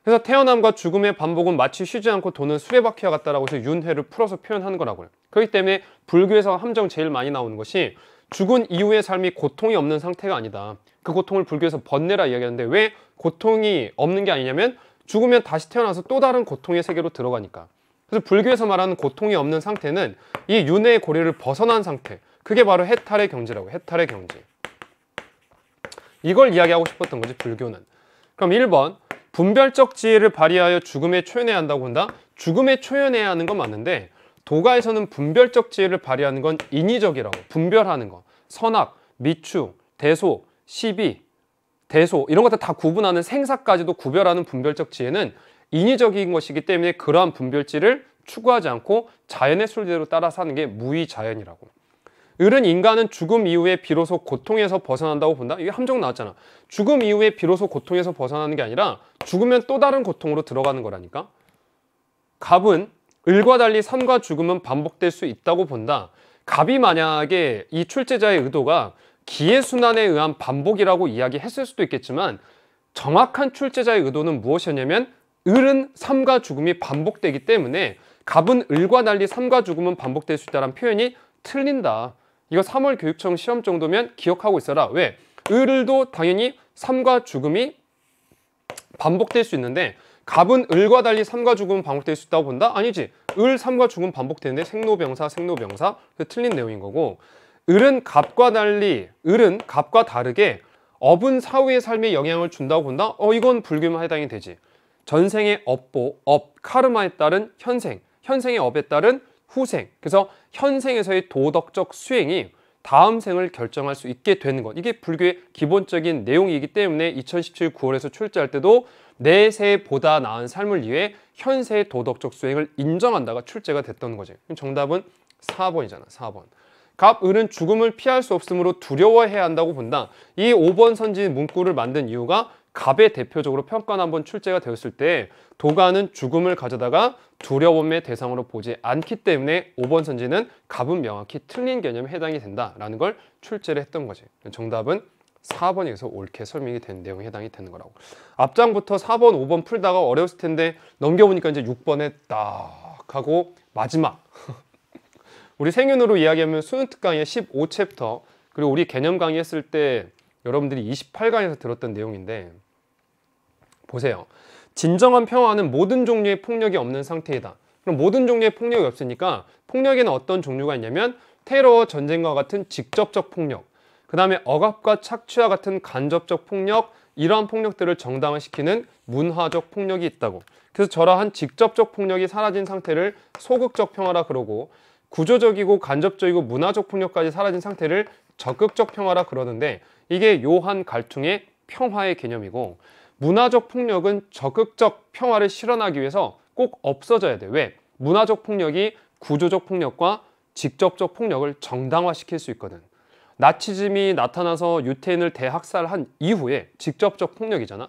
그래서 태어남과 죽음의 반복은 마치 쉬지 않고 도는 수레바퀴와 같다라고 해서 윤회를 풀어서 표현하는 거라고요. 그렇기 때문에 불교에서 함정 제일 많이 나오는 것이 죽은 이후의 삶이 고통이 없는 상태가 아니다. 그 고통을 불교에서 번뇌라 이야기하는데 왜 고통이 없는 게 아니냐면 죽으면 다시 태어나서 또 다른 고통의 세계로 들어가니까. 그래서 불교에서 말하는 고통이 없는 상태는 이 윤회의 고리를 벗어난 상태. 그게 바로 해탈의 경지라고. 해탈의 경지. 이걸 이야기하고 싶었던 거지 불교는. 그럼 1번 분별적 지혜를 발휘하여 죽음에 초연해야 한다고 한다. 죽음에 초연해야 하는 건 맞는데 도가에서는 분별적 지혜를 발휘하는 건 인위적이라고. 분별하는 거. 선악, 미추, 대소, 시비, 대소 이런 것들 다 구분하는 생사까지도 구별하는 분별적 지혜는 인위적인 것이기 때문에 그러한 분별지를 추구하지 않고 자연의 순리대로 따라 사는 게 무의자연이라고. 을은 인간은 죽음 이후에 비로소 고통에서 벗어난다고 본다. 이게 함정 나왔잖아. 죽음 이후에 비로소 고통에서 벗어나는 게 아니라 죽으면 또 다른 고통으로 들어가는 거라니까. 갑은 을과 달리 삶과 죽음은 반복될 수 있다고 본다. 갑이 만약에 이 출제자의 의도가 기의 순환에 의한 반복이라고 이야기했을 수도 있겠지만 정확한 출제자의 의도는 무엇이었냐면 을은 삶과 죽음이 반복되기 때문에 갑은 을과 달리 삶과 죽음은 반복될 수 있다는 표현이 틀린다. 이거 3월 교육청 시험 정도면 기억하고 있어라. 왜? 을도 당연히 삶과 죽음이 반복될 수 있는데 갑은 을과 달리 삶과 죽음은 반복될 수 있다고 본다? 아니지. 을, 삶과 죽음 반복되는데 생로병사, 생로병사. 틀린 내용인 거고, 을은 갑과 다르게 업은 사후의 삶에 영향을 준다고 본다? 이건 불교만 해당이 되지. 전생의 업보, 카르마에 따른 현생의 업에 따른 후생. 그래서 현생에서의 도덕적 수행이 다음 생을 결정할 수 있게 되는 것. 이게 불교의 기본적인 내용이기 때문에 2017 9월에서 출제할 때도 내세보다 나은 삶을 위해 현세의 도덕적 수행을 인정한다가 출제가 됐던 거지. 정답은 4번이잖아. 4번. 갑, 을은 죽음을 피할 수 없으므로 두려워해야 한다고 본다. 이 5번 선진 문구를 만든 이유가 갑의 대표적으로 평가 한번 출제가 되었을 때 도가는 죽음을 가져다가 두려움의 대상으로 보지 않기 때문에 5번 선지는 갑은 명확히 틀린 개념에 해당이 된다라는 걸 출제를 했던 거지. 정답은 4번에서 옳게 설명이 된 내용에 해당이 되는 거라고. 앞장부터 4번, 5번 풀다가 어려웠을 텐데 넘겨보니까 이제 6번에 딱 하고 마지막 우리 생윤으로 이야기하면 수능특 강의 15챕터 그리고 우리 개념 강의 했을 때 여러분들이 28강에서 들었던 내용인데 보세요. 진정한 평화는 모든 종류의 폭력이 없는 상태이다. 그럼 모든 종류의 폭력이 없으니까 폭력에는 어떤 종류가 있냐면 테러, 전쟁과 같은 직접적 폭력, 그 다음에 억압과 착취와 같은 간접적 폭력, 이러한 폭력들을 정당화시키는 문화적 폭력이 있다고. 그래서 저러한 직접적 폭력이 사라진 상태를 소극적 평화라 그러고 구조적이고 간접적이고 문화적 폭력까지 사라진 상태를 적극적 평화라 그러는데 이게 요한 갈퉁의 평화의 개념이고 문화적 폭력은 적극적 평화를 실현하기 위해서 꼭 없어져야 돼. 왜? 문화적 폭력이 구조적 폭력과 직접적 폭력을 정당화시킬 수 있거든. 나치즘이 나타나서 유태인을 대학살한 이후에 직접적 폭력이잖아.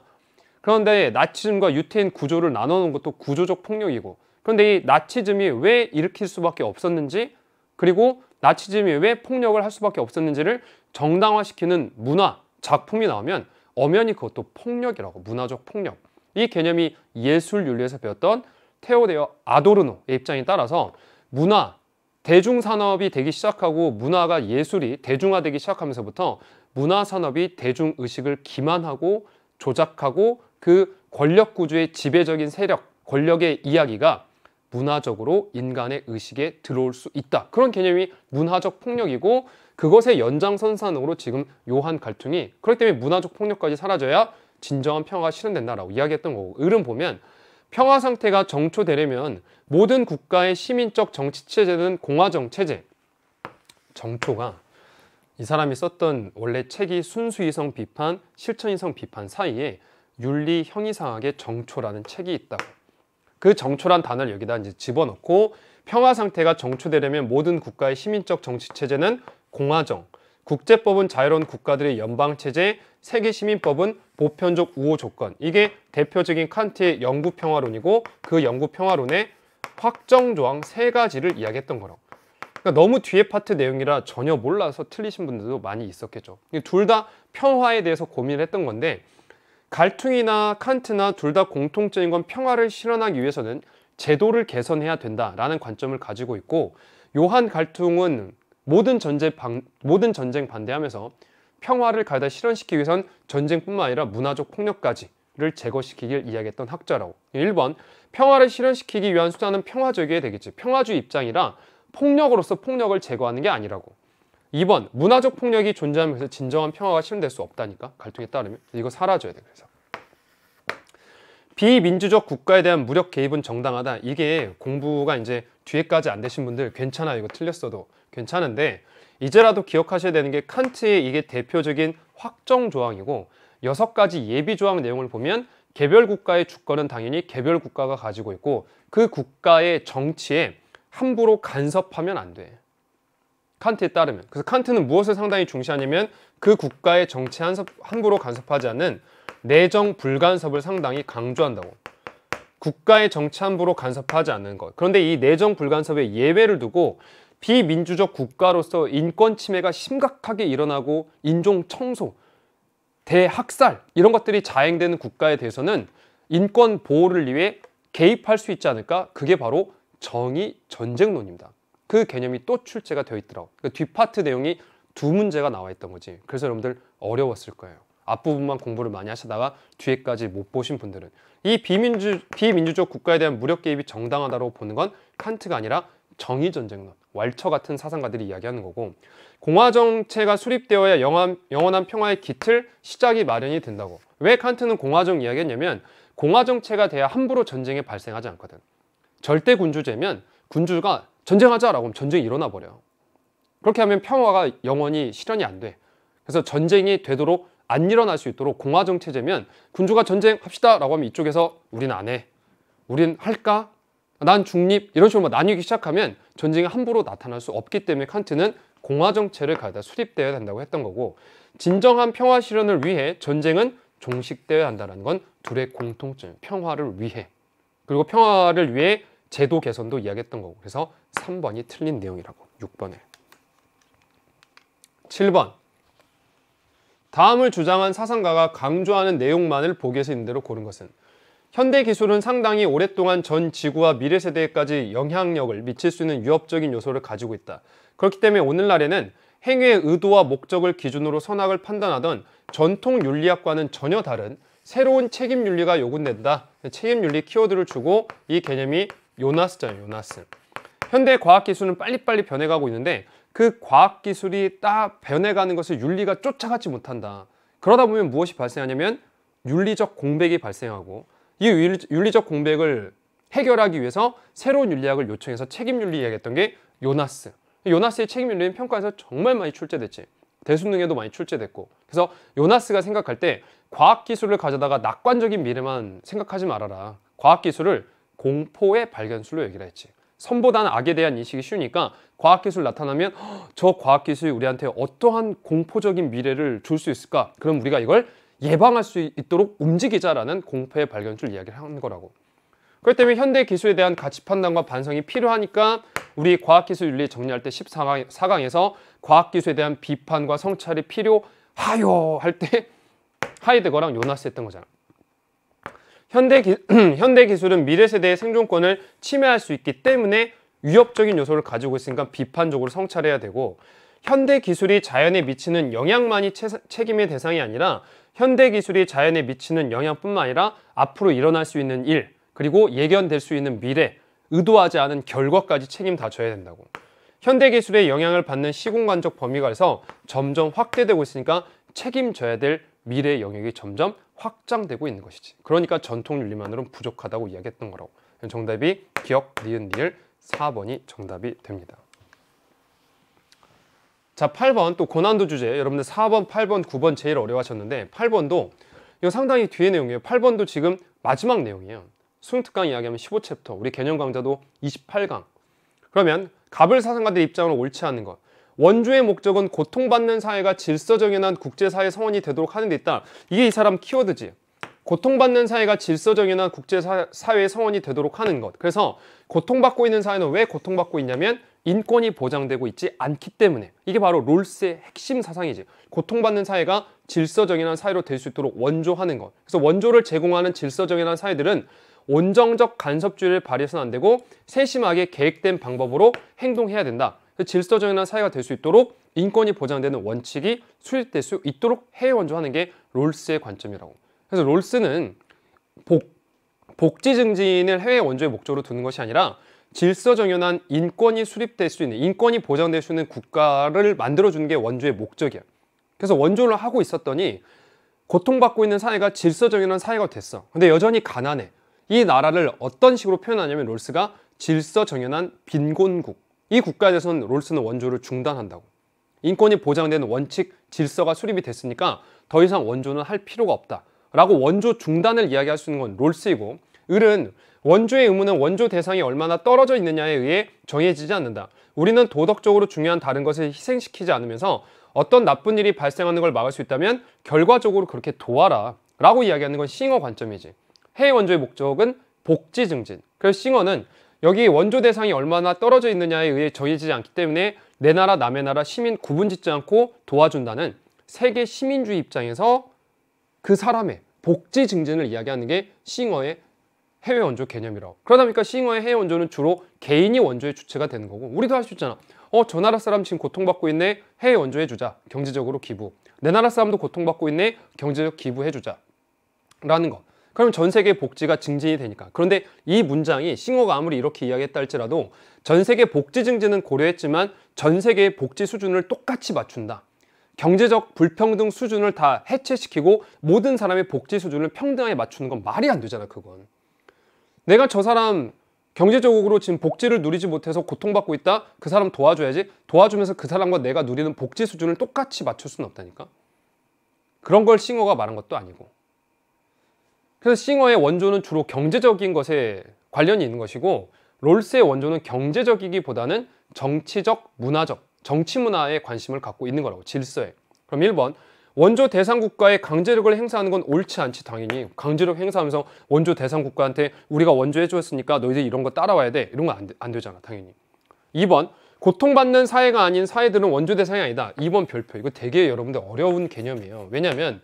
그런데 나치즘과 유태인 구조를 나눠놓은 것도 구조적 폭력이고 그런데 이 나치즘이 왜 일으킬 수밖에 없었는지 그리고 나치즘이 왜 폭력을 할 수밖에 없었는지를 정당화시키는 문화, 작품이 나오면 엄연히 그것도 폭력이라고. 문화적 폭력. 이 개념이 예술윤리에서 배웠던 테오데어 아도르노의 입장에 따라서 문화, 대중산업이 되기 시작하고 문화가 예술이 대중화되기 시작하면서부터 문화산업이 대중의식을 기만하고 조작하고 그 권력구조의 지배적인 세력, 권력의 이야기가 문화적으로 인간의 의식에 들어올 수 있다. 그런 개념이 문화적 폭력이고 그것의 연장선상으로 지금 요한 갈퉁이 그렇기 때문에 문화적 폭력까지 사라져야 진정한 평화가 실현된다라고 이야기했던 거고 을은 보면 평화 상태가 정초되려면 모든 국가의 시민적 정치체제는 공화정 체제 정초가 이 사람이 썼던 원래 책이 순수이성 비판, 실천이성 비판 사이에 윤리 형이상학의 정초라는 책이 있다고. 그 정초란 단어를 여기다 이제 집어넣고 평화 상태가 정초되려면 모든 국가의 시민적 정치체제는 공화정, 국제법은 자유로운 국가들의 연방체제, 세계시민법은 보편적 우호 조건. 이게 대표적인 칸트의 영구평화론이고 그 영구평화론의 확정조항 3가지를 이야기했던 거라고. 그러니까 너무 뒤에 파트 내용이라 전혀 몰라서 틀리신 분들도 많이 있었겠죠. 둘 다 평화에 대해서 고민을 했던 건데 갈퉁이나 칸트나 둘 다 공통적인 건 평화를 실현하기 위해서는 제도를 개선해야 된다라는 관점을 가지고 있고 요한 갈퉁은 모든 전쟁 반대하면서 평화를 가다 실현시키기 위해선 전쟁뿐만 아니라 문화적 폭력까지를 제거시키길 이야기했던 학자라고. 1번, 평화를 실현시키기 위한 수단은 평화적이어야 되겠지. 평화주의 입장이라 폭력으로서 폭력을 제거하는 게 아니라고. 2번, 문화적 폭력이 존재하면서 진정한 평화가 실현될 수 없다니까. 갈퉁에 따르면. 이거 사라져야 돼. 그래서 비민주적 국가에 대한 무력 개입은 정당하다. 이게 공부가 이제 뒤에까지 안 되신 분들 괜찮아요. 이거 틀렸어도 괜찮은데 이제라도 기억하셔야 되는 게 칸트의 이게 대표적인 확정 조항이고 6가지 예비 조항 내용을 보면 개별 국가의 주권은 당연히 개별 국가가 가지고 있고 그 국가의 정치에 함부로 간섭하면 안 돼. 칸트에 따르면. 그래서 칸트는 무엇을 상당히 중시하냐면 그 국가의 정치에 함부로 간섭하지 않는 내정 불간섭을 상당히 강조한다고. 국가의 정치 함부로 간섭하지 않는 것. 그런데 이 내정 불간섭에 예외를 두고 비민주적 국가로서 인권 침해가 심각하게 일어나고 인종 청소, 대학살 이런 것들이 자행되는 국가에 대해서는 인권 보호를 위해 개입할 수 있지 않을까? 그게 바로 정의 전쟁론입니다. 그 개념이 또 출제가 되어 있더라고. 그 뒷파트 내용이 2문제가 나와 있던 거지. 그래서 여러분들 어려웠을 거예요. 앞부분만 공부를 많이 하시다가 뒤에까지 못 보신 분들은 이 비민주적 국가에 대한 무력 개입이 정당하다고 보는 건 칸트가 아니라 정의전쟁론, 왈처 같은 사상가들이 이야기하는 거고, 공화정체가 수립되어야 영원한 평화의 기틀, 시작이 마련이 된다고. 왜 칸트는 공화정 이야기했냐면 공화정체가 돼야 함부로 전쟁이 발생하지 않거든. 절대 군주제면 군주가 전쟁하자라고 하면 전쟁이 일어나 버려요. 그렇게 하면 평화가 영원히 실현이 안 돼. 그래서 전쟁이 되도록 안 일어날 수 있도록 공화정체제면 군주가 전쟁합시다 라고 하면 이쪽에서 우린 안 해, 우린 할까? 난 중립, 이런 식으로 나뉘기 시작하면 전쟁이 함부로 나타날 수 없기 때문에 칸트는 공화정체를 가져다 수립되어야 된다고 했던 거고, 진정한 평화 실현을 위해 전쟁은 종식되어야 한다는 건 둘의 공통점, 평화를 위해. 그리고 평화를 위해 제도 개선도 이야기했던 거고, 그래서 3번이 틀린 내용이라고. 6번에 7번, 다음을 주장한 사상가가 강조하는 내용만을 보기에서 있는 대로 고른 것은 현대 기술은 상당히 오랫동안 전 지구와 미래 세대에까지 영향력을 미칠 수 있는 위협적인 요소를 가지고 있다. 그렇기 때문에 오늘날에는 행위의 의도와 목적을 기준으로 선악을 판단하던 전통 윤리학과는 전혀 다른 새로운 책임 윤리가 요구된다. 책임 윤리 키워드를 주고 이 개념이 요나스잖아요. 요나스. 현대 과학 기술은 빨리빨리 변해가고 있는데 그 과학 기술이 딱 변해가는 것을 윤리가 쫓아가지 못한다. 그러다 보면 무엇이 발생하냐면 윤리적 공백이 발생하고, 이 윤리적 공백을 해결하기 위해서 새로운 윤리학을 요청해서 책임 윤리 이야기했던 게 요나스. 요나스의 책임 윤리는 평가에서 정말 많이 출제됐지. 대수능에도 많이 출제됐고. 그래서 요나스가 생각할 때 과학 기술을 가져다가 낙관적인 미래만 생각하지 말아라. 과학 기술을 공포의 발견술로 얘기를 했지. 선보다는 악에 대한 인식이 쉬우니까 과학기술 나타나면 저 과학기술이 우리한테 어떠한 공포적인 미래를 줄 수 있을까? 그럼 우리가 이걸 예방할 수 있도록 움직이자라는 공포의 발견줄 이야기를 하는 거라고. 그렇기 때문에 현대 기술에 대한 가치 판단과 반성이 필요하니까 우리 과학기술 윤리 정리할 때 14강에서 과학기술에 대한 비판과 성찰이 필요하요 할 때 하이데거랑 요나스 했던 거잖아. 현대 기술은 미래 세대의 생존권을 침해할 수 있기 때문에 위협적인 요소를 가지고 있으니까 비판적으로 성찰해야 되고, 현대 기술이 자연에 미치는 영향만이 책임의 대상이 아니라 현대 기술이 자연에 미치는 영향뿐만 아니라 앞으로 일어날 수 있는 일, 그리고 예견될 수 있는 미래, 의도하지 않은 결과까지 책임 다 져야 된다고. 현대 기술의 영향을 받는 시공간적 범위가에서 점점 확대되고 있으니까 책임져야 될 미래의 영역이 점점 확장되고 있는 것이지. 그러니까 전통 윤리만으로는 부족하다고 이야기했던 거라고. 정답이 기억, 니은, 리을 4번이 정답이 됩니다. 자, 8번 또 고난도 주제. 여러분들 4번, 8번, 9번 제일 어려워하셨는데 8번도 이거 상당히 뒤의 내용이에요. 8번도 지금 마지막 내용이에요. 수능특강 이야기하면 15챕터, 우리 개념 강좌도 28강. 그러면 갑을 사상가들의 입장으로 옳지 않은 것. 원조의 목적은 고통받는 사회가 질서정연한 국제사회 성원이 되도록 하는 데 있다. 이게 이 사람 키워드지. 고통받는 사회가 질서정연한 국제사회의 성원이 되도록 하는 것. 그래서 고통받고 있는 사회는 왜 고통받고 있냐면 인권이 보장되고 있지 않기 때문에. 이게 바로 롤스의 핵심 사상이지. 고통받는 사회가 질서정연한 사회로 될 수 있도록 원조하는 것. 그래서 원조를 제공하는 질서정연한 사회들은 온정적 간섭주의를 발휘해서는 안 되고 세심하게 계획된 방법으로 행동해야 된다. 질서정연한 사회가 될 수 있도록 인권이 보장되는 원칙이 수립될 수 있도록 해외 원조하는 게 롤스의 관점이라고. 그래서 롤스는 복지 증진을 해외 원조의 목적으로 두는 것이 아니라 질서정연한 인권이 수립될 수 있는, 인권이 보장될 수 있는 국가를 만들어주는 게 원조의 목적이야. 그래서 원조를 하고 있었더니 고통받고 있는 사회가 질서정연한 사회가 됐어. 근데 여전히 가난해. 이 나라를 어떤 식으로 표현하냐면 롤스가 질서정연한 빈곤국. 이 국가에 대해서는 롤스는 원조를 중단한다고. 인권이 보장되는 원칙, 질서가 수립이 됐으니까 더 이상 원조는 할 필요가 없다 라고 원조 중단을 이야기할 수 있는 건 롤스이고, 을은 원조의 의무는 원조 대상이 얼마나 떨어져 있느냐에 의해 정해지지 않는다. 우리는 도덕적으로 중요한 다른 것을 희생시키지 않으면서 어떤 나쁜 일이 발생하는 걸 막을 수 있다면 결과적으로 그렇게 도와라 라고 이야기하는 건 싱어 관점이지. 해외 원조의 목적은 복지 증진. 그래서 싱어는 여기 원조 대상이 얼마나 떨어져 있느냐에 의해 정해지지 않기 때문에 내 나라 남의 나라 시민 구분 짓지 않고 도와준다는 세계 시민주의 입장에서 그 사람의 복지 증진을 이야기하는 게 싱어의 해외 원조 개념이라고. 그러다 보니까 싱어의 해외 원조는 주로 개인이 원조의 주체가 되는 거고, 우리도 할 수 있잖아. 저 나라 사람 지금 고통받고 있네, 해외 원조해 주자, 경제적으로 기부 내 나라 사람도 고통받고 있네. 경제적 기부해주자 라는 거. 그러면 전 세계 복지가 증진이 되니까. 그런데 이 문장이 싱어가 아무리 이렇게 이야기했다 할지라도 전 세계 복지 증진은 고려했지만 전 세계의 복지 수준을 똑같이 맞춘다. 경제적 불평등 수준을 다 해체시키고 모든 사람의 복지 수준을 평등하게 맞추는 건 말이 안 되잖아, 그건. 내가 저 사람 경제적으로 지금 복지를 누리지 못해서 고통받고 있다? 그 사람 도와줘야지. 도와주면서 그 사람과 내가 누리는 복지 수준을 똑같이 맞출 수는 없다니까. 그런 걸 싱어가 말한 것도 아니고. 그래서 싱어의 원조는 주로 경제적인 것에 관련이 있는 것이고 롤스의 원조는 경제적이기보다는 정치적, 문화적, 정치 문화에 관심을 갖고 있는 거라고, 질서에. 그럼 1번, 원조 대상 국가에 강제력을 행사하는 건 옳지 않지. 당연히 강제력 행사하면서 원조 대상 국가한테 우리가 원조해 줬으니까 너희들 이런 거 따라와야 돼, 이런 거 안 되잖아, 당연히. 2번, 고통받는 사회가 아닌 사회들은 원조 대상이 아니다. 2번 별표. 이거 되게 여러분들 어려운 개념이에요. 왜냐하면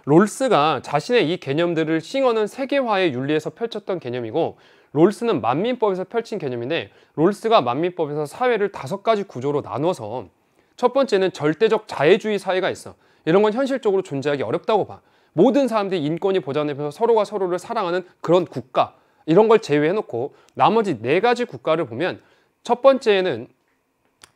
롤스가 자신의 이 개념들을 싱어는 세계화의 윤리에서 펼쳤던 개념이고 롤스는 만민법에서 펼친 개념인데 롤스가 만민법에서 사회를 5가지 구조로 나눠서 첫 번째는 절대적 자애주의 사회가 있어. 이런 건 현실적으로 존재하기 어렵다고 봐. 모든 사람들이 인권이 보장되면서 서로가 서로를 사랑하는 그런 국가, 이런 걸 제외해놓고 나머지 4가지 국가를 보면 첫 번째는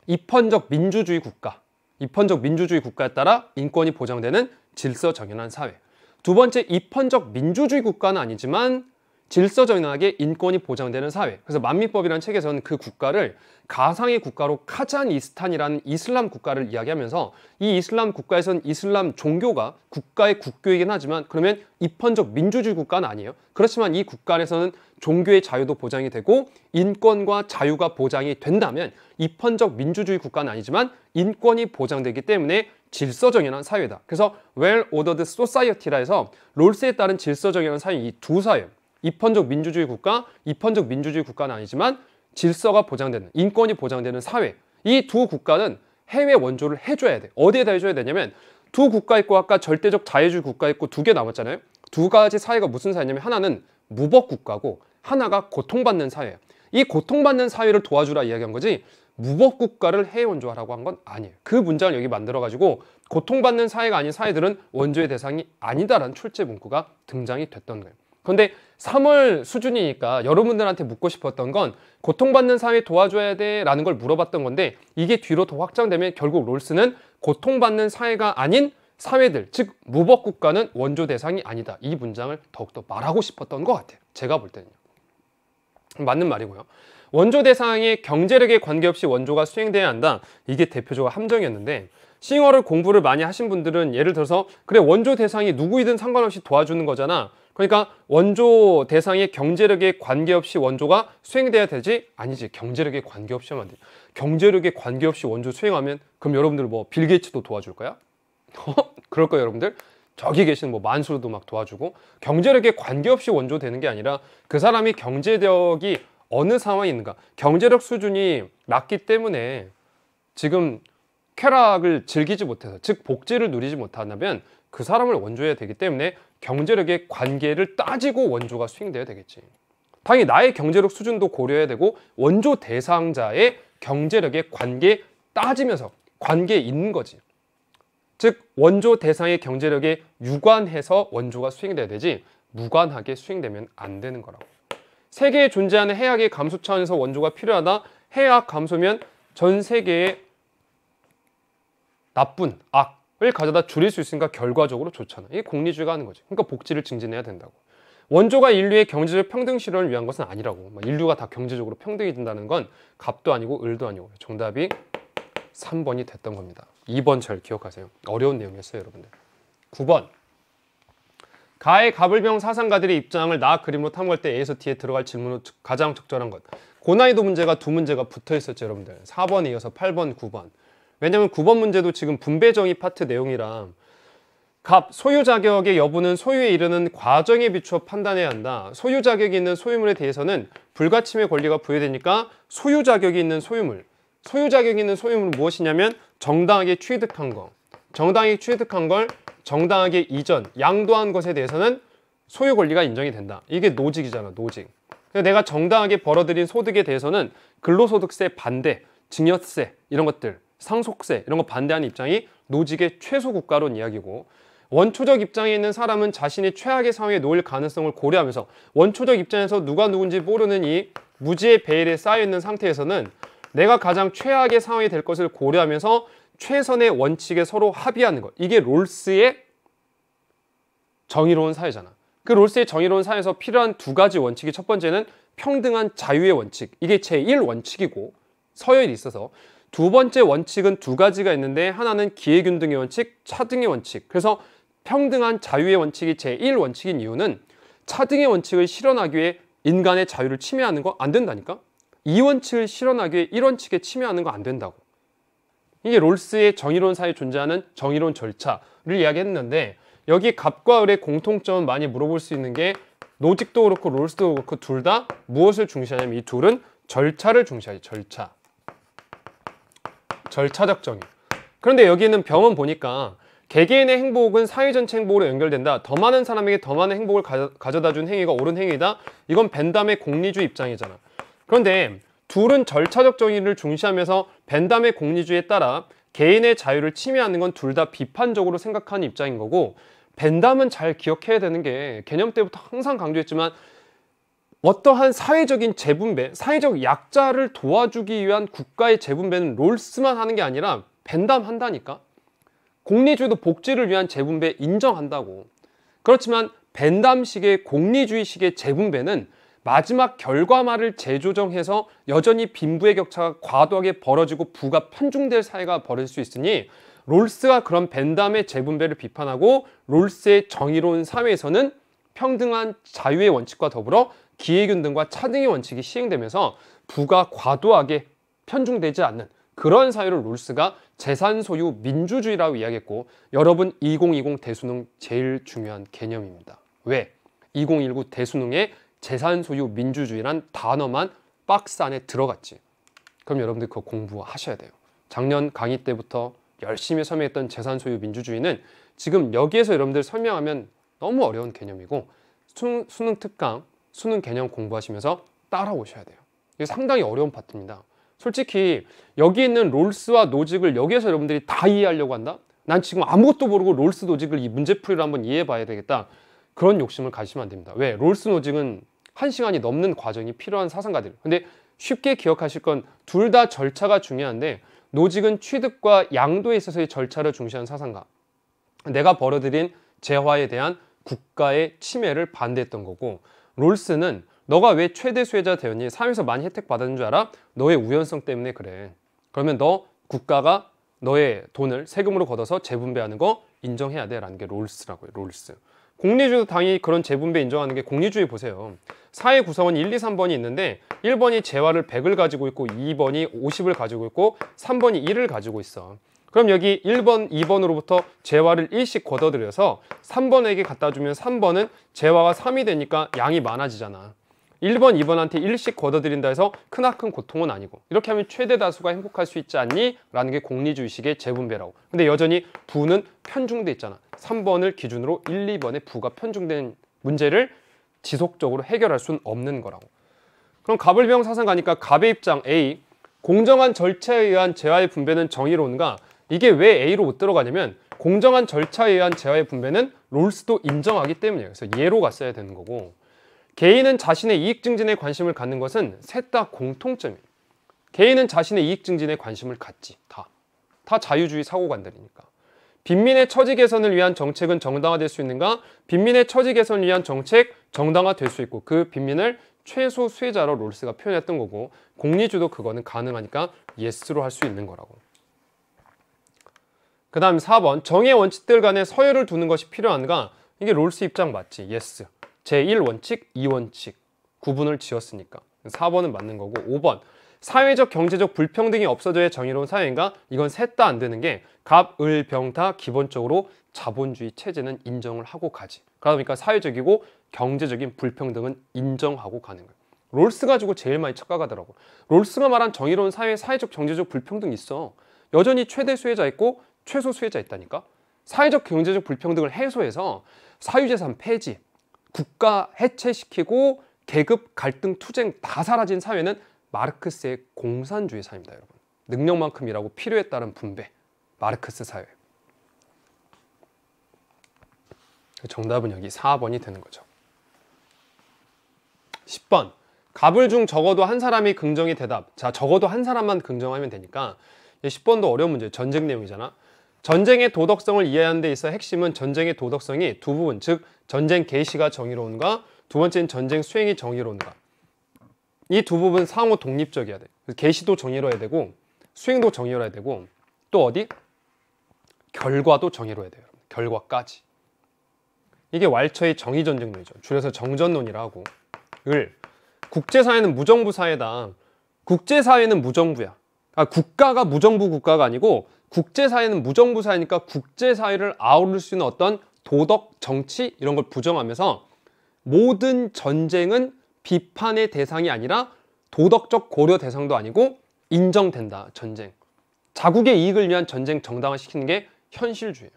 입헌적 민주주의 국가, 입헌적 민주주의 국가에 따라 인권이 보장되는 질서정연한 사회. 두 번째, 입헌적 민주주의 국가는 아니지만 질서정연하게 인권이 보장되는 사회. 그래서 만민법이라는 책에서는 그 국가를 가상의 국가로 카자니스탄이라는 이슬람 국가를 이야기하면서 이 이슬람 국가에서는 이슬람 종교가 국가의 국교이긴 하지만 그러면 입헌적 민주주의 국가는 아니에요. 그렇지만 이 국가 안에서는 종교의 자유도 보장이 되고 인권과 자유가 보장이 된다면 입헌적 민주주의 국가는 아니지만 인권이 보장되기 때문에 질서정연한 사회다. 그래서 well-ordered society라 해서 롤스에 따른 질서정연한 사회, 이 두 사회, 입헌적 민주주의 국가, 입헌적 민주주의 국가는 아니지만 질서가 보장되는, 인권이 보장되는 사회, 이 두 국가는 해외 원조를 해줘야 돼. 어디에다 해줘야 되냐면 두 국가 있고 아까 절대적 자유주의 국가 있고 2개 남았잖아요. 2가지 사회가 무슨 사회냐면 하나는 무법 국가고 하나가 고통받는 사회예요. 이 고통받는 사회를 도와주라 이야기한 거지 무법 국가를 해외 원조하라고 한 건 아니에요. 그 문장을 여기 만들어가지고 고통받는 사회가 아닌 사회들은 원조의 대상이 아니다라는 출제 문구가 등장이 됐던 거예요. 그런데 3월 수준이니까 여러분들한테 묻고 싶었던 건 고통받는 사회 도와줘야 돼 라는 걸 물어봤던 건데 이게 뒤로 더 확장되면 결국 롤스는 고통받는 사회가 아닌 사회들, 즉 무법 국가는 원조 대상이 아니다. 이 문장을 더욱더 말하고 싶었던 것 같아요. 제가 볼 때는요. 맞는 말이고요. 원조 대상의 경제력에 관계없이 원조가 수행돼야 한다. 이게 대표적으로 함정이었는데 싱어를 공부를 많이 하신 분들은 예를 들어서 그래 원조 대상이 누구이든 상관없이 도와주는 거잖아. 그러니까 원조 대상의 경제력에 관계없이 원조가 수행돼야 되지? 아니지. 경제력에 관계없이 하면 안 돼. 경제력에 관계없이 원조 수행하면 그럼 여러분들 뭐 빌 게이츠도 도와줄 거야? 그럴 거예요, 여러분들? 저기 계시는 뭐 만수르도 막 도와주고 경제력에 관계없이 원조 되는 게 아니라 그 사람이 경제력이 어느 상황에 있는가, 경제력 수준이 낮기 때문에 지금 쾌락을 즐기지 못해서, 즉 복지를 누리지 못한다면 그 사람을 원조해야 되기 때문에 경제력의 관계를 따지고 원조가 수행돼야 되겠지. 당연히 나의 경제력 수준도 고려해야 되고 원조 대상자의 경제력의 관계 따지면서 관계에 있는 거지. 즉 원조 대상의 경제력에 유관해서 원조가 수행돼야 되지 무관하게 수행되면 안 되는 거라고. 세계에 존재하는 해악의 감소 차원에서 원조가 필요하다. 해악 감소면 전 세계의 나쁜 악을 가져다 줄일 수 있으니까 결과적으로 좋잖아. 이게 공리주의가 하는 거지. 그러니까 복지를 증진해야 된다고. 원조가 인류의 경제적 평등 실현을 위한 것은 아니라고. 인류가 다 경제적으로 평등이 된다는 건 갑도 아니고 을도 아니고. 정답이 3번이 됐던 겁니다. 2번 잘 기억하세요. 어려운 내용이었어요, 여러분들. 9번. 가의 가불병 사상가들의 입장을 나 그림으로 탐구할 때 A에서 D에 들어갈 질문으로 가장 적절한 것. 고난이도 문제가 2문제가 붙어 있었죠, 여러분들. 4번에 이어서 8번, 9번. 왜냐면 9번 문제도 지금 분배정의 파트 내용이라 갑, 소유 자격의 여부는 소유에 이르는 과정에 비추어 판단해야 한다. 소유 자격이 있는 소유물에 대해서는 불가침의 권리가 부여되니까 소유 자격이 있는 소유물. 소유 자격이 있는 소유물은 무엇이냐면 정당하게 취득한 거. 정당하게 취득한 걸 정당하게 이전, 양도한 것에 대해서는 소유 권리가 인정이 된다. 이게 노직이잖아, 노직. 내가 정당하게 벌어들인 소득에 대해서는 근로소득세 반대, 증여세 이런 것들, 상속세 이런 거 반대하는 입장이 노직의 최소 국가론 이야기고, 원초적 입장에 있는 사람은 자신이 최악의 상황에 놓일 가능성을 고려하면서 원초적 입장에서 누가 누군지 모르는 이 무지의 베일에 쌓여있는 상태에서는 내가 가장 최악의 상황이 될 것을 고려하면서 최선의 원칙에 서로 합의하는 것. 이게 롤스의 정의로운 사회잖아. 그 롤스의 정의로운 사회에서 필요한 두 가지 원칙이, 첫 번째는 평등한 자유의 원칙. 이게 제1원칙이고 서열이 있어서, 두 번째 원칙은 두 가지가 있는데 하나는 기회균등의 원칙, 차등의 원칙. 그래서 평등한 자유의 원칙이 제1원칙인 이유는 차등의 원칙을 실현하기 위해 인간의 자유를 침해하는 거 안 된다니까? 이 원칙을 실현하기 위해 1원칙에 침해하는 거 안 된다고. 이게 롤스의 정의로운 사회에 존재하는 정의로운 절차를 이야기했는데, 여기 갑과 을의 공통점은 많이 물어볼 수 있는 게, 노직도 그렇고 롤스도 그렇고 둘 다 무엇을 중시하냐면 이 둘은 절차를 중시하지. 절차적 정의. 그런데 여기 있는 병은 보니까 개개인의 행복은 사회 전체 행복으로 연결된다. 더 많은 사람에게 더 많은 행복을 가져다 준 행위가 옳은 행위다. 이건 벤담의 공리주의 입장이잖아. 그런데 둘은 절차적 정의를 중시하면서 벤담의 공리주의에 따라 개인의 자유를 침해하는 건 둘 다 비판적으로 생각하는 입장인 거고, 벤담은 잘 기억해야 되는 게, 개념 때부터 항상 강조했지만 어떠한 사회적인 재분배, 사회적 약자를 도와주기 위한 국가의 재분배는 롤스만 하는 게 아니라 벤담 한다니까. 공리주의도 복지를 위한 재분배 인정한다고. 그렇지만 벤담식의 공리주의식의 재분배는 마지막 결과말을 재조정해서 여전히 빈부의 격차가 과도하게 벌어지고 부가 편중될 사회가 벌어질 수 있으니, 롤스가 그런 벤담의 재분배를 비판하고 롤스의 정의로운 사회에서는 평등한 자유의 원칙과 더불어 기회균등과 차등의 원칙이 시행되면서 부가 과도하게 편중되지 않는 그런 사회를 롤스가 재산소유 민주주의라고 이야기했고, 여러분 2020 대수능 제일 중요한 개념입니다. 왜? 2019 대수능에 재산소유 민주주의란 단어만 박스 안에 들어갔지. 그럼 여러분들 그거 공부하셔야 돼요. 작년 강의 때부터 열심히 설명했던 재산소유 민주주의는 지금 여기에서 여러분들 설명하면 너무 어려운 개념이고, 수능 특강, 수능 개념 공부하시면서 따라오셔야 돼요. 이게 상당히 어려운 파트입니다. 솔직히 여기 있는 롤스와 노직을 여기에서 여러분들이 다 이해하려고 한다? 난 지금 아무것도 모르고 롤스 노직을 이 문제풀이로 한번 이해해 봐야 되겠다. 그런 욕심을 가지시면 안 됩니다. 왜? 롤스 노직은 1시간이 넘는 과정이 필요한 사상가들. 근데 쉽게 기억하실 건 둘 다 절차가 중요한데, 노직은 취득과 양도에 있어서의 절차를 중시한 사상가. 내가 벌어들인 재화에 대한 국가의 침해를 반대했던 거고, 롤스는 너가 왜 최대 수혜자 되었니? 사회에서 많이 혜택 받았는 줄 알아? 너의 우연성 때문에 그래. 그러면 너 국가가 너의 돈을 세금으로 걷어서 재분배하는 거 인정해야 돼 라는 게 롤스라고요. 롤스. 공리주의도 당연히 그런 재분배 인정하는 게, 공리주의 보세요. 사회 구성원 1, 2, 3번이 있는데 1번이 재화를 100을 가지고 있고 2번이 50을 가지고 있고 3번이 1을 가지고 있어. 그럼 여기 1번, 2번으로부터 재화를 1씩 걷어들여서 3번에게 갖다 주면 3번은 재화가 3이 되니까 양이 많아지잖아. 1번, 2번한테 1씩 걷어들인다 해서 크나큰 고통은 아니고, 이렇게 하면 최대 다수가 행복할 수 있지 않니? 라는 게 공리주의식의 재분배라고. 근데 여전히 부는 편중돼 있잖아. 3번을 기준으로 1, 2번의 부가 편중된 문제를 지속적으로 해결할 수는 없는 거라고. 그럼 갑을병 사상가니까 갑의 입장 A, 공정한 절차에 의한 재화의 분배는 정의로운가? 이게 왜 A로 못 들어가냐면, 공정한 절차에 의한 재화의 분배는 롤스도 인정하기 때문이에요. 그래서 예로 갔어야 되는 거고, 개인은 자신의 이익 증진에 관심을 갖는 것은 셋 다 공통점이에요. 개인은 자신의 이익 증진에 관심을 갖지. 다 자유주의 사고관들이니까. 빈민의 처지 개선을 위한 정책은 정당화될 수 있는가? 빈민의 처지 개선을 위한 정책 정당화될 수 있고, 그 빈민을 최소 수혜자로 롤스가 표현했던 거고, 공리주도 그거는 가능하니까 예스로 할 수 있는 거라고. 그 다음 4번, 정의 원칙들 간에 서열을 두는 것이 필요한가? 이게 롤스 입장 맞지? 예스. 제1원칙, 2원칙 구분을 지었으니까 4번은 맞는 거고, 5번, 사회적 경제적 불평등이 없어져야 정의로운 사회인가? 이건 셋 다 안 되는 게, 갑, 을, 병 다 기본적으로 자본주의 체제는 인정을 하고 가지. 그러니까 사회적이고 경제적인 불평등은 인정하고 가는 거예요. 롤스 가지고 제일 많이 착각하더라고. 롤스가 말한 정의로운 사회에 사회적 경제적 불평등이 있어. 여전히 최대 수혜자 있고 최소 수혜자 있다니까. 사회적 경제적 불평등을 해소해서 사유재산 폐지, 국가 해체시키고 계급 갈등 투쟁 다 사라진 사회는 마르크스의 공산주의 사회입니다, 여러분. 능력만큼 일하고 필요에 따른 분배, 마르크스 사회. 정답은 여기 4번이 되는 거죠. 10번. 갑을 중 적어도 한 사람이 긍정이 대답. 자, 적어도 한 사람만 긍정하면 되니까 10번도 어려운 문제예요. 전쟁 내용이잖아. 전쟁의 도덕성을 이해하는 데 있어 핵심은 전쟁의 도덕성이 두 부분, 즉 전쟁 개시가 정의로운가, 두 번째는 전쟁 수행이 정의로운가. 이 두 부분 상호 독립적이어야 돼. 개시도 정의로워야 되고 수행도 정의로워야 되고 또 어디? 결과도 정의로워야 돼요. 결과까지. 이게 왈처의 정의전쟁론이죠. 줄여서 정전론이라고 하고. 국제사회는 무정부 사회다. 국제사회는 무정부야. 국가가 무정부 국가가 아니고 국제사회는 무정부 사회니까 국제사회를 아우를 수 있는 어떤 도덕, 정치 이런 걸 부정하면서 모든 전쟁은 비판의 대상이 아니라 도덕적 고려 대상도 아니고 인정된다. 전쟁. 자국의 이익을 위한 전쟁 정당화시키는 게 현실주의예요.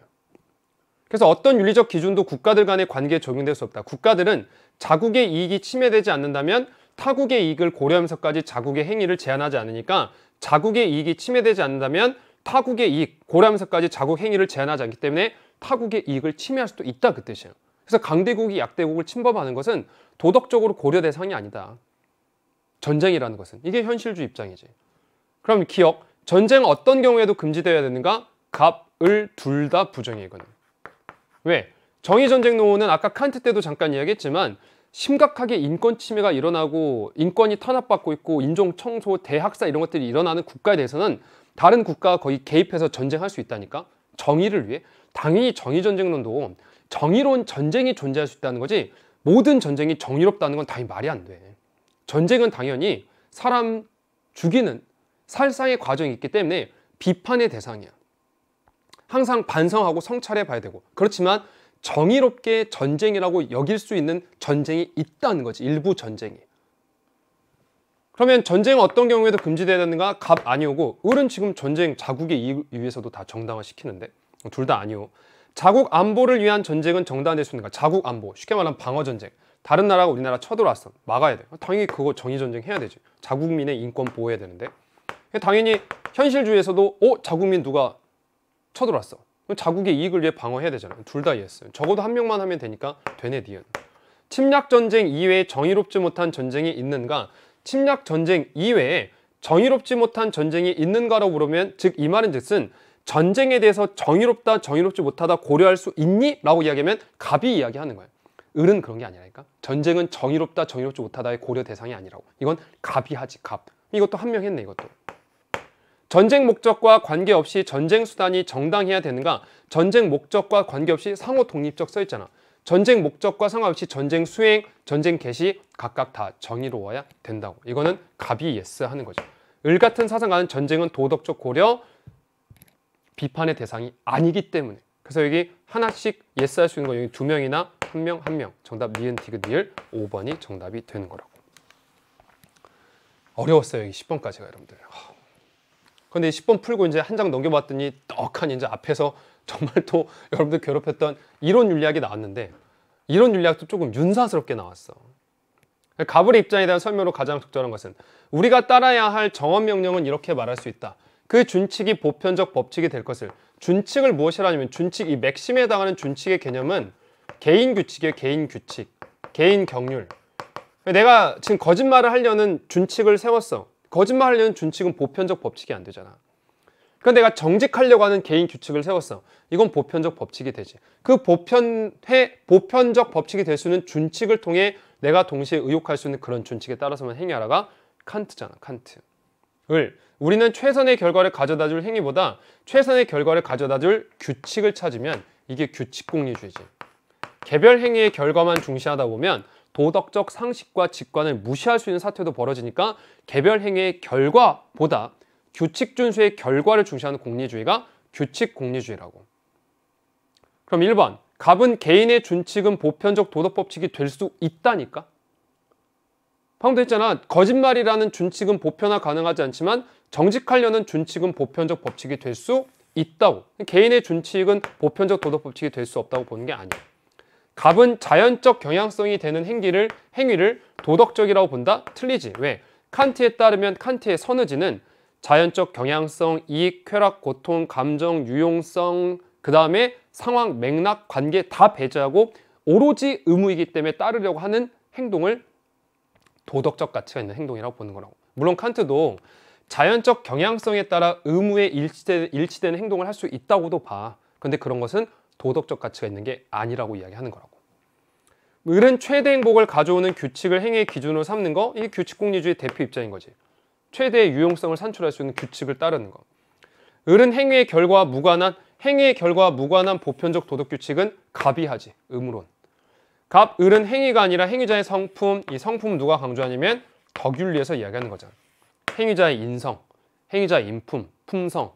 그래서 어떤 윤리적 기준도 국가들 간의 관계에 적용될 수 없다. 국가들은 자국의 이익이 침해되지 않는다면 타국의 이익을 고려하면서까지 자국의 행위를 제한하지 않으니까 자국의 이익이 침해되지 않는다면 타국의 이익 고려하면서까지 자국 행위를 제한하지 않기 때문에 타국의 이익을 침해할 수도 있다 그 뜻이에요. 그래서 강대국이 약대국을 침범하는 것은 도덕적으로 고려 대상이 아니다. 전쟁이라는 것은. 이게 현실주의 입장이지. 그럼 기억. 전쟁은 어떤 경우에도 금지되어야 되는가? 갑, 을 둘 다 부정이에요. 이거는. 왜? 정의전쟁론은 아까 칸트 때도 잠깐 이야기했지만 심각하게 인권 침해가 일어나고 인권이 탄압받고 있고 인종 청소, 대학살 이런 것들이 일어나는 국가에 대해서는 다른 국가가 거의 개입해서 전쟁할 수 있다니까? 정의를 위해? 당연히 정의전쟁론도 정의로운 전쟁이 존재할 수 있다는 거지 모든 전쟁이 정의롭다는 건 당연히 말이 안 돼. 전쟁은 당연히 사람 죽이는 살상의 과정이 있기 때문에 비판의 대상이야. 항상 반성하고 성찰해 봐야 되고 그렇지만 정의롭게 전쟁이라고 여길 수 있는 전쟁이 있다는 거지. 일부 전쟁이. 그러면 전쟁은 어떤 경우에도 금지되어야 되는가? 갑 아니오고 을은 지금 전쟁 자국의 이익 위해서도 다 정당화시키는데 둘 다 아니오. 자국 안보를 위한 전쟁은 정당화될 수 있는가? 자국 안보. 쉽게 말하면 방어전쟁. 다른 나라가 우리나라 쳐들어왔어. 막아야 돼. 당연히 그거 정의전쟁 해야 되지. 자국민의 인권 보호해야 되는데. 당연히 현실주의에서도 자국민 누가 쳐들어왔어. 자국의 이익을 위해 방어해야 되잖아. 둘 다 이해했어요. 적어도 한 명만 하면 되니까 되네 니은. 침략전쟁 이외에 정의롭지 못한 전쟁이 있는가? 침략전쟁 이외에 정의롭지 못한 전쟁이 있는가라고 물으면 즉 이 말은 즉슨 전쟁에 대해서 정의롭다 정의롭지 못하다 고려할 수 있니? 라고 이야기하면 갑이 이야기하는 거야. 을은 그런 게 아니라니까. 전쟁은 정의롭다 정의롭지 못하다의 고려 대상이 아니라고. 이건 갑이 하지 갑. 이것도 한 명 했네 이것도. 전쟁 목적과 관계없이 전쟁 수단이 정당해야 되는가? 전쟁 목적과 관계없이 상호 독립적 써 있잖아. 전쟁 목적과 상관없이 전쟁 수행, 전쟁 개시 각각 다 정의로워야 된다고. 이거는 갑이 예스 하는 거죠. 을 같은 사상가는 전쟁은 도덕적 고려, 비판의 대상이 아니기 때문에. 그래서 여기 하나씩 예스 할 수 있는 거 여기 두 명이나 한 명, 한 명. 정답 니은, 디귿, 니을 5번이 정답이 되는 거라고. 어려웠어요. 여기 10번까지가 여러분들. 근데 10번 풀고 이제 한 장 넘겨봤더니 떡하니 이제 앞에서 정말 또 여러분들 괴롭혔던 이론 윤리학이 나왔는데 이론 윤리학도 조금 윤사스럽게 나왔어. 가불의 입장에 대한 설명으로 가장 적절한 것은 우리가 따라야 할 정언명령은 이렇게 말할 수 있다. 그 준칙이 보편적 법칙이 될 것을. 준칙을 무엇이라냐면 준칙, 이 맥심에 해당하는 준칙의 개념은 개인 규칙이에요. 개인 규칙, 개인 경률. 내가 지금 거짓말을 하려는 준칙을 세웠어. 거짓말하려는 준칙은 보편적 법칙이 안 되잖아. 그러니까 내가 정직하려고 하는 개인 규칙을 세웠어. 이건 보편적 법칙이 되지. 그 보편적 법칙이 될 수 있는 준칙을 통해 내가 동시에 의욕할 수 있는 그런 준칙에 따라서만 행위하라가 칸트잖아. 칸트. 우리는 최선의 결과를 가져다 줄 행위보다 최선의 결과를 가져다 줄 규칙을 찾으면 이게 규칙공리주의지. 개별 행위의 결과만 중시하다 보면 도덕적 상식과 직관을 무시할 수 있는 사태도 벌어지니까 개별 행위의 결과보다 규칙 준수의 결과를 중시하는 공리주의가 규칙 공리주의라고. 그럼 1번. 갑은 개인의 준칙은 보편적 도덕법칙이 될 수 있다니까? 방금도 했잖아. 거짓말이라는 준칙은 보편화 가능하지 않지만 정직하려는 준칙은 보편적 법칙이 될 수 있다고. 개인의 준칙은 보편적 도덕법칙이 될 수 없다고 보는 게 아니야. 갑은 자연적 경향성이 되는 행위를 도덕적이라고 본다? 틀리지. 왜? 칸트에 따르면 칸트의 선의지는 자연적 경향성, 이익, 쾌락, 고통, 감정, 유용성, 그 다음에 상황, 맥락, 관계 다 배제하고 오로지 의무이기 때문에 따르려고 하는 행동을 도덕적 가치가 있는 행동이라고 보는 거라고. 물론 칸트도 자연적 경향성에 따라 의무에 일치되는 행동을 할 수 있다고도 봐. 근데 그런 것은 도덕적 가치가 있는 게 아니라고 이야기하는 거라고. 을은 최대 행복을 가져오는 규칙을 행위의 기준으로 삼는 거, 이게 규칙공리주의 대표 입장인 거지. 최대의 유용성을 산출할 수 있는 규칙을 따르는 거. 을은 행위의 결과와 무관한 보편적 도덕 규칙은 갑이하지. 의무론. 을은 행위가 아니라 행위자의 성품, 이 성품은 누가 강조하냐면 덕윤리에서 이야기하는 거잖아. 행위자의 인성, 행위자의 인품, 품성.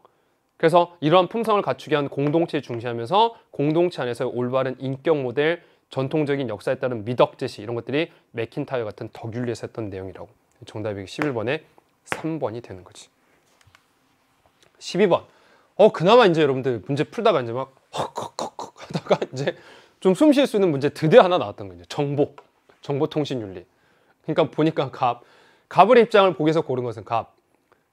그래서 이러한 품성을 갖추게 한 공동체를 중시하면서 공동체 안에서의 올바른 인격 모델, 전통적인 역사에 따른 미덕 제시, 이런 것들이 맥킨타이어 같은 덕윤리에서 했던 내용이라고. 정답이 11번에 3번이 되는 거지. 12번. 그나마 이제 여러분들 문제 풀다가 이제 막 헉헉헉 하다가 이제 좀 숨 쉴 수 있는 문제 드디어 하나 나왔던 거죠. 정보통신윤리. 그러니까 보니까 갑의 입장을 보기에서 고른 것은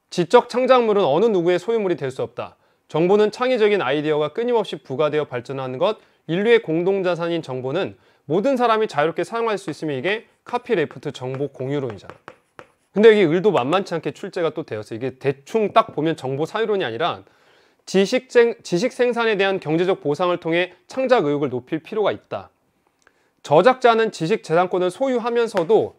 지적 창작물은 어느 누구의 소유물이 될 수 없다. 정보는 창의적인 아이디어가 끊임없이 부과되어 발전하는 것. 인류의 공동자산인 정보는 모든 사람이 자유롭게 사용할 수 있으면 이게 카피레프트 정보 공유론이잖아. 근데 여기 을도 만만치 않게 출제가 또 되었어. 이게 대충 딱 보면 정보 사유론이 아니라 지식 생산에 대한 경제적 보상을 통해 창작 의욕을 높일 필요가 있다. 저작자는 지식 재산권을 소유하면서도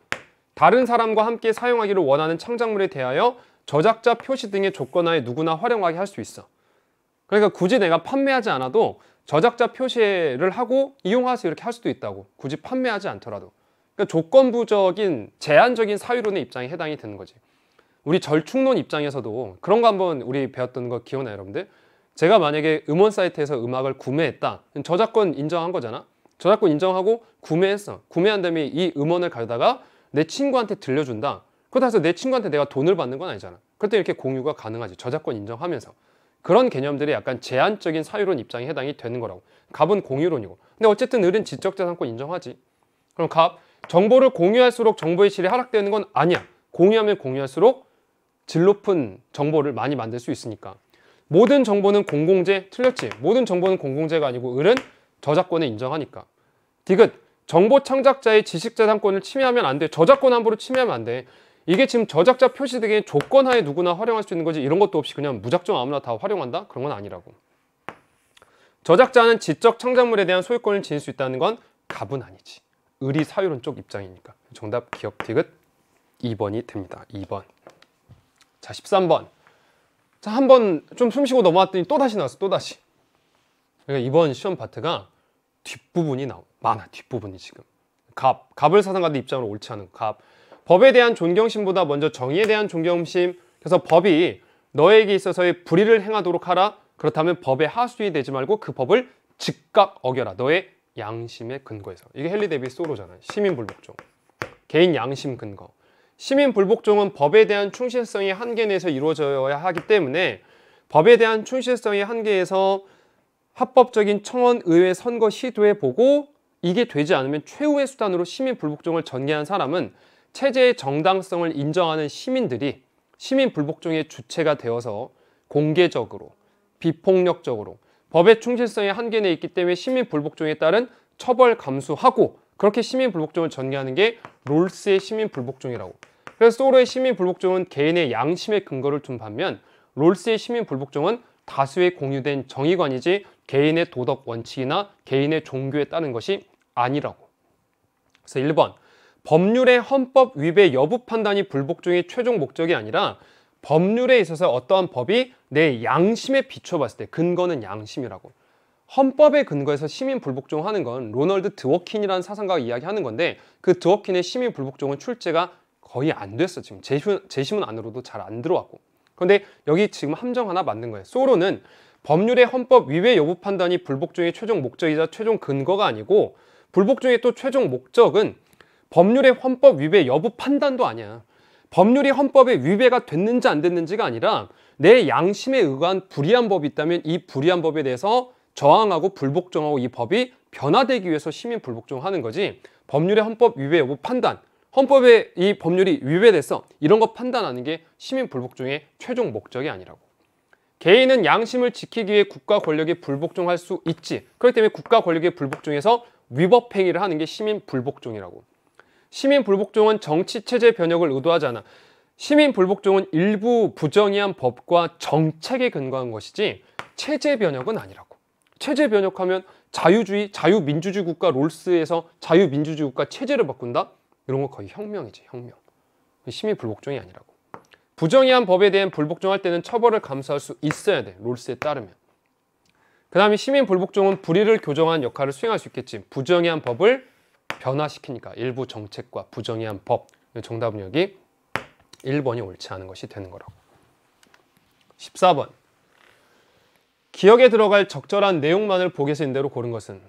다른 사람과 함께 사용하기를 원하는 창작물에 대하여 저작자 표시 등의 조건하에 누구나 활용하게 할 수 있어. 그러니까 굳이 내가 판매하지 않아도 저작자 표시를 하고 이용해서 이렇게 할 수도 있다고. 굳이 판매하지 않더라도. 그러니까 조건부적인 제한적인 사유론의 입장에 해당이 되는 거지. 우리 절충론 입장에서도 그런 거 한번 우리 배웠던 거 기억나요, 여러분들? 제가 만약에 음원 사이트에서 음악을 구매했다. 저작권 인정한 거잖아. 저작권 인정하고 구매했어. 구매한 다음에 이 음원을 가져다가 내 친구한테 들려준다. 그렇다 해서 내 친구한테 내가 돈을 받는 건 아니잖아. 그럴 때 이렇게 공유가 가능하지. 저작권 인정하면서. 그런 개념들이 약간 제한적인 사유론 입장에 해당이 되는 거라고. 갑은 공유론이고. 근데 어쨌든 을은 지적재산권 인정하지. 그럼 정보를 공유할수록 정보의 질이 하락되는 건 아니야. 공유하면 공유할수록 질 높은 정보를 많이 만들 수 있으니까. 모든 정보는 공공재, 틀렸지? 모든 정보는 공공재가 아니고 을은 저작권을 인정하니까. 디귿, 정보 창작자의 지식재산권을 침해하면 안 돼. 저작권 함부로 침해하면 안 돼. 이게 지금 저작자 표시 등의 조건하에 누구나 활용할 수 있는 거지, 이런 것도 없이 그냥 무작정 아무나 다 활용한다? 그런 건 아니라고. 저작자는 지적 창작물에 대한 소유권을 지닐 수 있다는 건 갑은 아니지. 을이 사유론 쪽 입장이니까. 정답 기억 디귿 2번이 됩니다. 2번. 자, 13번. 자, 한 번 좀 숨 쉬고 넘어왔더니 또다시 나왔어. 또다시. 그러니까 이번 시험 파트가 뒷부분이 많아. 뒷부분이 지금. 갑을 사상가들 입장으로 옳지 않은 법에 대한 존경심보다 먼저 정의에 대한 존경심. 그래서 법이 너에게 있어서의 불의를 행하도록 하라. 그렇다면 법의 하수인이 되지 말고 그 법을 즉각 어겨라. 너의 양심의 근거에서. 이게 헨리 데이비스 소로잖아요. 시민불복종. 개인 양심 근거. 시민불복종은 법에 대한 충실성의 한계 내에서 이루어져야 하기 때문에 법에 대한 충실성의 한계에서 합법적인 청원, 의회, 선거 시도해보고 이게 되지 않으면 최후의 수단으로 시민불복종을 전개한 사람은 체제의 정당성을 인정하는 시민들이 시민불복종의 주체가 되어서 공개적으로, 비폭력적으로 법의 충실성의 한계 내에 있기 때문에 시민불복종에 따른 처벌 감수하고 그렇게 시민불복종을 전개하는 게 롤스의 시민불복종이라고. 그래서 소로의 시민불복종은 개인의 양심의 근거를 둔 반면 롤스의 시민불복종은 다수의 공유된 정의관이지 개인의 도덕 원칙이나 개인의 종교에 따른 것이 아니라고. 그래서 1번. 법률의 헌법 위배 여부 판단이 불복종의 최종 목적이 아니라 법률에 있어서 어떠한 법이 내 양심에 비춰봤을 때 근거는 양심이라고. 헌법의 근거에서 시민불복종 하는 건 로널드 드워킨이라는 사상가가 이야기하는 건데 그 드워킨의 시민불복종은 출제가 거의 안 됐어. 지금 제시문 안으로도 잘 안 들어왔고. 그런데 여기 지금 함정 하나 만든 거예요. 소로는 법률의 헌법 위배 여부 판단이 불복종의 최종 목적이자 최종 근거가 아니고 불복종의 또 최종 목적은 법률의 헌법 위배 여부 판단도 아니야. 법률이 헌법에 위배가 됐는지 안 됐는지가 아니라 내 양심에 의한 불이한 법이 있다면 이 불이한 법에 대해서 저항하고 불복종하고 이 법이 변화되기 위해서 시민 불복종하는 거지. 법률의 헌법 위배 여부 판단, 헌법에 이 법률이 위배됐어, 이런 거 판단하는 게 시민 불복종의 최종 목적이 아니라고. 개인은 양심을 지키기 위해 국가 권력에 불복종할 수 있지. 그렇기 때문에 국가 권력에 불복종해서 위법 행위를 하는 게 시민 불복종이라고. 시민 불복종은 정치 체제 변혁을 의도하지 않아. 시민 불복종은 일부 부정의한 법과 정책에 근거한 것이지 체제 변혁은 아니라고. 체제 변혁하면 자유주의, 자유민주주의 국가 롤스에서 자유민주주의 국가 체제를 바꾼다? 이런 거 거의 혁명이지, 혁명. 시민 불복종이 아니라고. 부정의한 법에 대한 불복종할 때는 처벌을 감수할 수 있어야 돼, 롤스에 따르면. 그 다음에 시민 불복종은 불의를 교정하는 역할을 수행할 수 있겠지. 부정의한 법을 변화시키니까 일부 정책과 부정의한 법. 정답은 여기 1번이 옳지 않은 것이 되는 거라고. 14번. 기억에 들어갈 적절한 내용만을 보고서 있는 대로 고른 것은.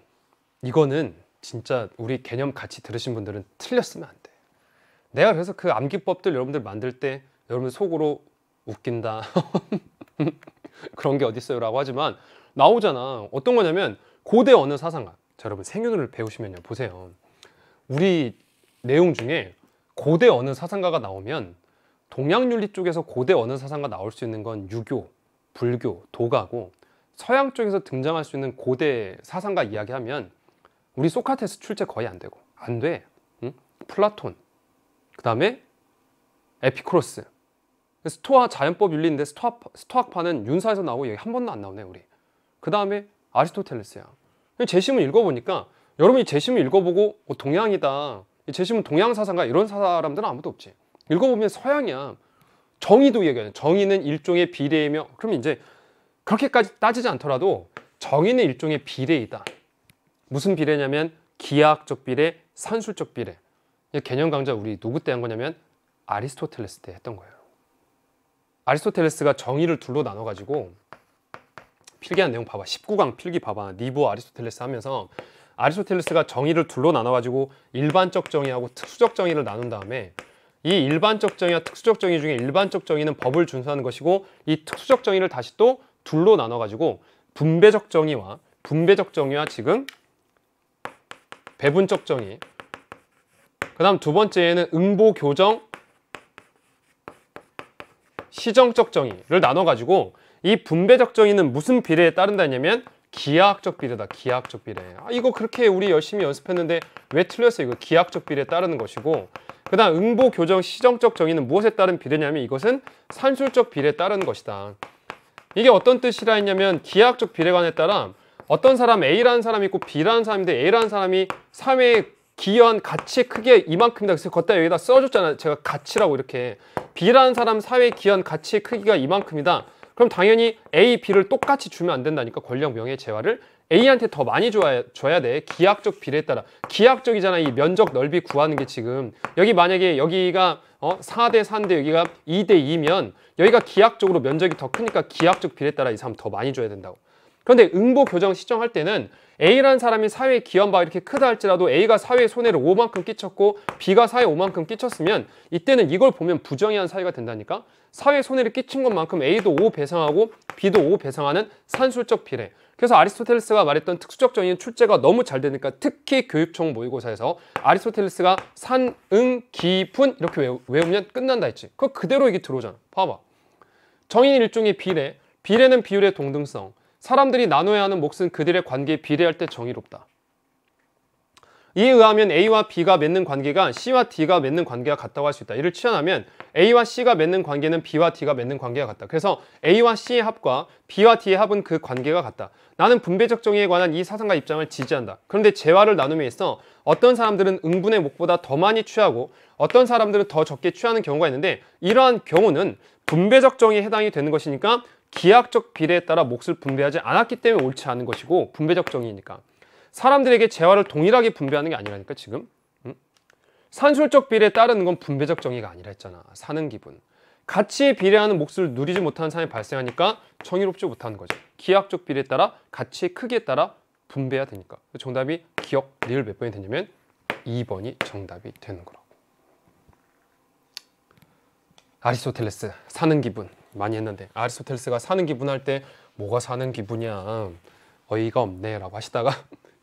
이거는 진짜 우리 개념 같이 들으신 분들은 틀렸으면 안 돼. 내가 그래서 그 암기법들 여러분들 만들 때 여러분들 속으로 웃긴다 그런 게 어딨어요 라고 하지만 나오잖아. 어떤 거냐면 고대 언어 사상가. 자, 여러분 생윤을 배우시면요, 보세요. 우리 내용 중에 고대 언어 사상가가 나오면 동양윤리 쪽에서 고대 언어 사상가 나올 수 있는 건 유교, 불교, 도가고, 서양 쪽에서 등장할 수 있는 고대 사상가 이야기하면 우리 소크라테스 출제 거의 안 되고, 안 돼. 응? 플라톤, 그 다음에 에피쿠로스, 스토아 자연법 윤리인데 스토아파는 윤사에서 나오고 여기 한 번도 안 나오네 우리. 그 다음에 아리스토텔레스야. 재심을 읽어보니까 여러분이 재심을 읽어보고 동양이다, 재심은 동양 사상가 이런 사람들은 아무도 없지. 읽어보면 서양이야. 정의도 얘기하잖아. 정의는 일종의 비례이며, 그럼 이제 그렇게까지 따지지 않더라도 정의는 일종의 비례이다. 무슨 비례냐면 기하학적 비례, 산술적 비례. 개념 강좌 우리 누구 때 한 거냐면 아리스토텔레스 때 했던 거예요. 아리스토텔레스가 정의를 둘로 나눠가지고 필기한 내용 봐봐. 19강 필기 봐봐. 니보 아리스토텔레스 하면서 아리스토텔레스가 정의를 둘로 나눠가지고 일반적 정의하고 특수적 정의를 나눈 다음에 이 일반적 정의와 특수적 정의 중에 일반적 정의는 법을 준수하는 것이고, 이 특수적 정의를 다시 또 둘로 나눠가지고 분배적 정의와 지금 배분적 정의, 그 다음 두 번째에는 응보 교정 시정적 정의를 나눠가지고, 이 분배적 정의는 무슨 비례에 따른다 했냐면 기하학적 비례다. 기하학적 비례. 이거 그렇게 우리 열심히 연습했는데 왜 틀렸어? 이거 기하학적 비례에 따르는 것이고, 그 다음 응보 교정 시정적 정의는 무엇에 따른 비례냐면 이것은 산술적 비례에 따르는 것이다. 이게 어떤 뜻이라 했냐면 기하학적 비례관에 따라 어떤 사람 A라는 사람이 있고 B라는 사람인데, A라는 사람이 사회에 기여한 가치의 크기가 이만큼이다. 그래서 걷다 여기다 써줬잖아요. 제가 가치라고 이렇게. B라는 사람 사회에 기여한 가치의 크기가 이만큼이다. 그럼 당연히 A, B를 똑같이 주면 안 된다니까. 권력, 명예, 재화를 A한테 더 많이 줘야 돼. 기하학적 비례에 따라. 기하학적이잖아. 이 면적 넓이 구하는 게 지금. 여기 만약에 여기가 4대 4인데 여기가 2대 2면 여기가 기하학적으로 면적이 더 크니까 기하학적 비례에 따라 이 사람 더 많이 줘야 된다고. 그런데 응보 교정 시정할 때는 A라는 사람이 사회에 기여한 바가 이렇게 크다 할지라도 A가 사회에 손해를 5만큼 끼쳤고 B가 사회에 5만큼 끼쳤으면 이때는 이걸 보면 부정의한 사회가 된다니까. 사회에 손해를 끼친 것만큼 A도 5 배상하고 B도 5 배상하는 산술적 비례. 그래서 아리스토텔레스가 말했던 특수적 정의는 출제가 너무 잘 되니까 특히 교육청 모의고사에서 아리스토텔레스가 산, 응, 기, 분 이렇게 외우면 끝난다 했지. 그거 그대로 이게 들어오잖아. 봐봐. 정의는 일종의 비례, 비례는 비율의 동등성. 사람들이 나눠야 하는 몫은 그들의 관계에 비례할 때 정의롭다. 이에 의하면 A와 B가 맺는 관계가 C와 D가 맺는 관계가 같다고 할 수 있다. 이를 취하면 A와 C가 맺는 관계는 B와 D가 맺는 관계가 같다. 그래서 A와 C의 합과 B와 D의 합은 그 관계가 같다. 나는 분배적 정의에 관한 이 사상가 입장을 지지한다. 그런데 재화를 나눔에 있어 어떤 사람들은 응분의 몫보다 더 많이 취하고 어떤 사람들은 더 적게 취하는 경우가 있는데, 이러한 경우는 분배적 정의에 해당이 되는 것이니까 기하학적 비례에 따라 몫을 분배하지 않았기 때문에 옳지 않은 것이고, 분배적 정의니까. 사람들에게 재화를 동일하게 분배하는 게 아니라니까 지금. 산술적 비례에 따르는 건 분배적 정의가 아니라 했잖아. 사는 기분. 가치에 비례하는 몫을 누리지 못하는 사람이 발생하니까 정의롭지 못하는 거지. 기하학적 비례에 따라 가치의 크기에 따라 분배해야 되니까. 정답이 기억, 리을 몇 번이 되냐면 2번이 정답이 되는 거라고. 아리스토텔레스 사는 기분 많이 했는데, 아리스토텔레스가 사는 기분 할 때 뭐가 사는 기분이야, 어이가 없네 라고 하시다가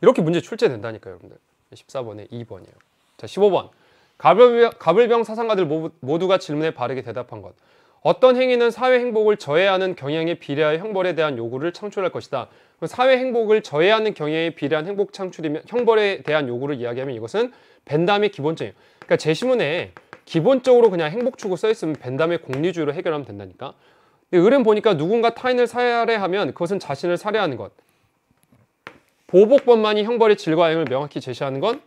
이렇게 문제 출제된다니까요 여러분들. 14번에 2번이에요 자, 15번. 가불병 사상가들 모두가 질문에 바르게 대답한 것. 어떤 행위는 사회 행복을 저해하는 경향에 비례하여 형벌에 대한 요구를 창출할 것이다. 사회 행복을 저해하는 경향에 비례한 행복 창출이면 형벌에 대한 요구를 이야기하면 이것은 벤담의 기본적이에요. 그러니까 제시문에 기본적으로 그냥 행복 추구 써있으면 벤담의 공리주의로 해결하면 된다니까. 근데 을은 보니까 누군가 타인을 살해하면 그것은 자신을 살해하는 것. 보복법만이 형벌의 질과 행을 명확히 제시하는 건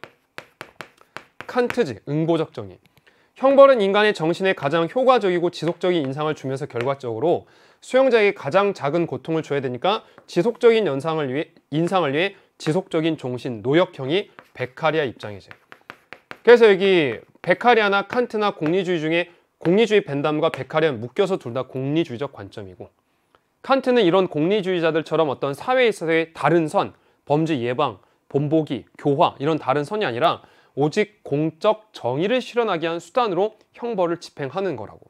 칸트지, 응보적 정의. 형벌은 인간의 정신에 가장 효과적이고 지속적인 인상을 주면서 결과적으로 수용자에게 가장 작은 고통을 줘야 되니까 지속적인 인상을 위해 지속적인 종신, 노역형이 베카리아 입장이지. 그래서 여기 베카리아나 칸트나 공리주의 중에 공리주의 벤담과 베카리아는 묶여서 둘 다 공리주의적 관점이고, 칸트는 이런 공리주의자들처럼 어떤 사회에 있어서의 다른 선, 범죄 예방, 본보기, 교화 이런 다른 선이 아니라 오직 공적 정의를 실현하기 위한 수단으로 형벌을 집행하는 거라고.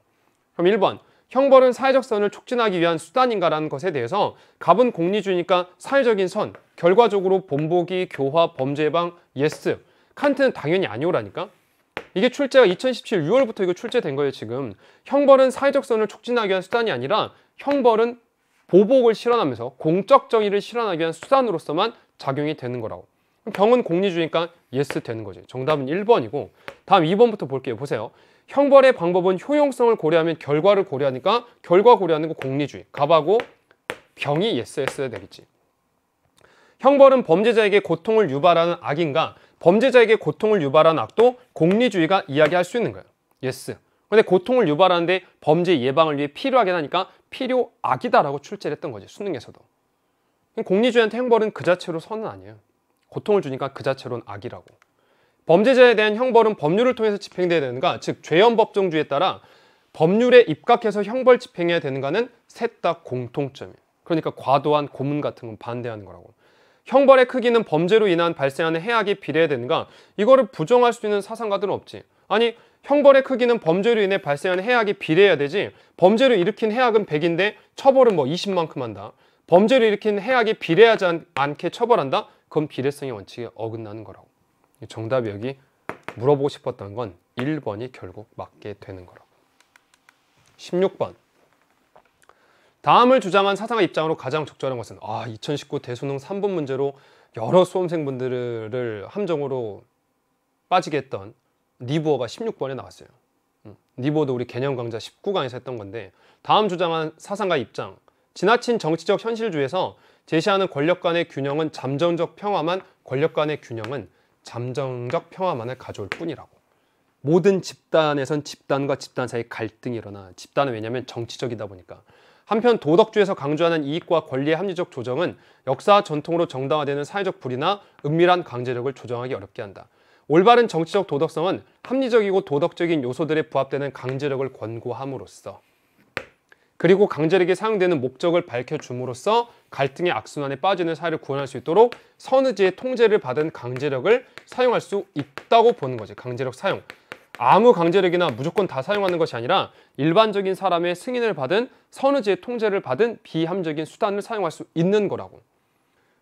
그럼 1번, 형벌은 사회적 선을 촉진하기 위한 수단인가라는 것에 대해서 갑은 공리주의니까 사회적인 선, 결과적으로 본보기, 교화, 범죄 예방, 예스. 칸트는 당연히 아니오라니까. 이게 출제가 2017 6월부터 이거 출제된 거예요 지금. 형벌은 사회적 선을 촉진하기 위한 수단이 아니라 형벌은 보복을 실현하면서 공적 정의를 실현하기 위한 수단으로서만 작용이 되는 거라고. 병은 공리주의니까 예스 되는 거지. 정답은 1번이고 다음 2번부터 볼게요. 보세요. 형벌의 방법은 효용성을 고려하면 결과를 고려하니까 결과 고려하는 거 공리주의. 갑하고 병이 예스 했어야 되겠지. 형벌은 범죄자에게 고통을 유발하는 악인가? 범죄자에게 고통을 유발하는 악도 공리주의가 이야기할 수 있는 거예요. 예스. 근데 고통을 유발하는데 범죄 예방을 위해 필요하긴 하니까 필요악이다라고 출제를 했던 거지. 수능에서도. 공리주의한테 형벌은 그 자체로 선은 아니에요. 고통을 주니까 그 자체로는 악이라고. 범죄자에 대한 형벌은 법률을 통해서 집행돼야 되는가? 즉 죄연법정주의에 따라 법률에 입각해서 형벌 집행해야 되는가는 셋 다 공통점이에요. 그러니까 과도한 고문 같은 건 반대하는 거라고. 형벌의 크기는 범죄로 인한 발생하는 해악에 비례해야 되는가? 이거를 부정할 수 있는 사상가들은 없지. 아니 형벌의 크기는 범죄로 인해 발생하는 해악에 비례해야 되지, 범죄로 일으킨 해악은 100인데 처벌은 뭐 20만큼 한다. 범죄로 일으킨 해악에 비례하지 않게 처벌한다? 그건 비례성의 원칙에 어긋나는 거라고. 정답이 여기 물어보고 싶었던 건 1번이 결국 맞게 되는 거라고. 16번. 다음을 주장한 사상의 입장으로 가장 적절한 것은 2019 대수능 3번 문제로 여러 수험생분들을 함정으로 빠지게 했던 니부어가 16번에 나왔어요. 니부어도 우리 개념 강좌 19강에서 했던 건데, 다음 주장한 사상가 입장. 지나친 정치적 현실주의에서 제시하는 권력 간의 균형은 잠정적 평화만, 권력 간의 균형은 잠정적 평화만을 가져올 뿐이라고. 모든 집단에선 집단과 집단 사이 갈등이 일어나. 집단은 왜냐하면 정치적이다 보니까. 한편 도덕주의에서 강조하는 이익과 권리의 합리적 조정은 역사와 전통으로 정당화되는 사회적 불이나 은밀한 강제력을 조정하기 어렵게 한다. 올바른 정치적 도덕성은 합리적이고 도덕적인 요소들에 부합되는 강제력을 권고함으로써, 그리고 강제력이 사용되는 목적을 밝혀줌으로써 갈등의 악순환에 빠지는 사회를 구현할 수 있도록 선의지의 통제를 받은 강제력을 사용할 수 있다고 보는 거지. 강제력 사용. 아무 강제력이나 무조건 다 사용하는 것이 아니라 일반적인 사람의 승인을 받은 선의지의 통제를 받은 비합리적인 수단을 사용할 수 있는 거라고.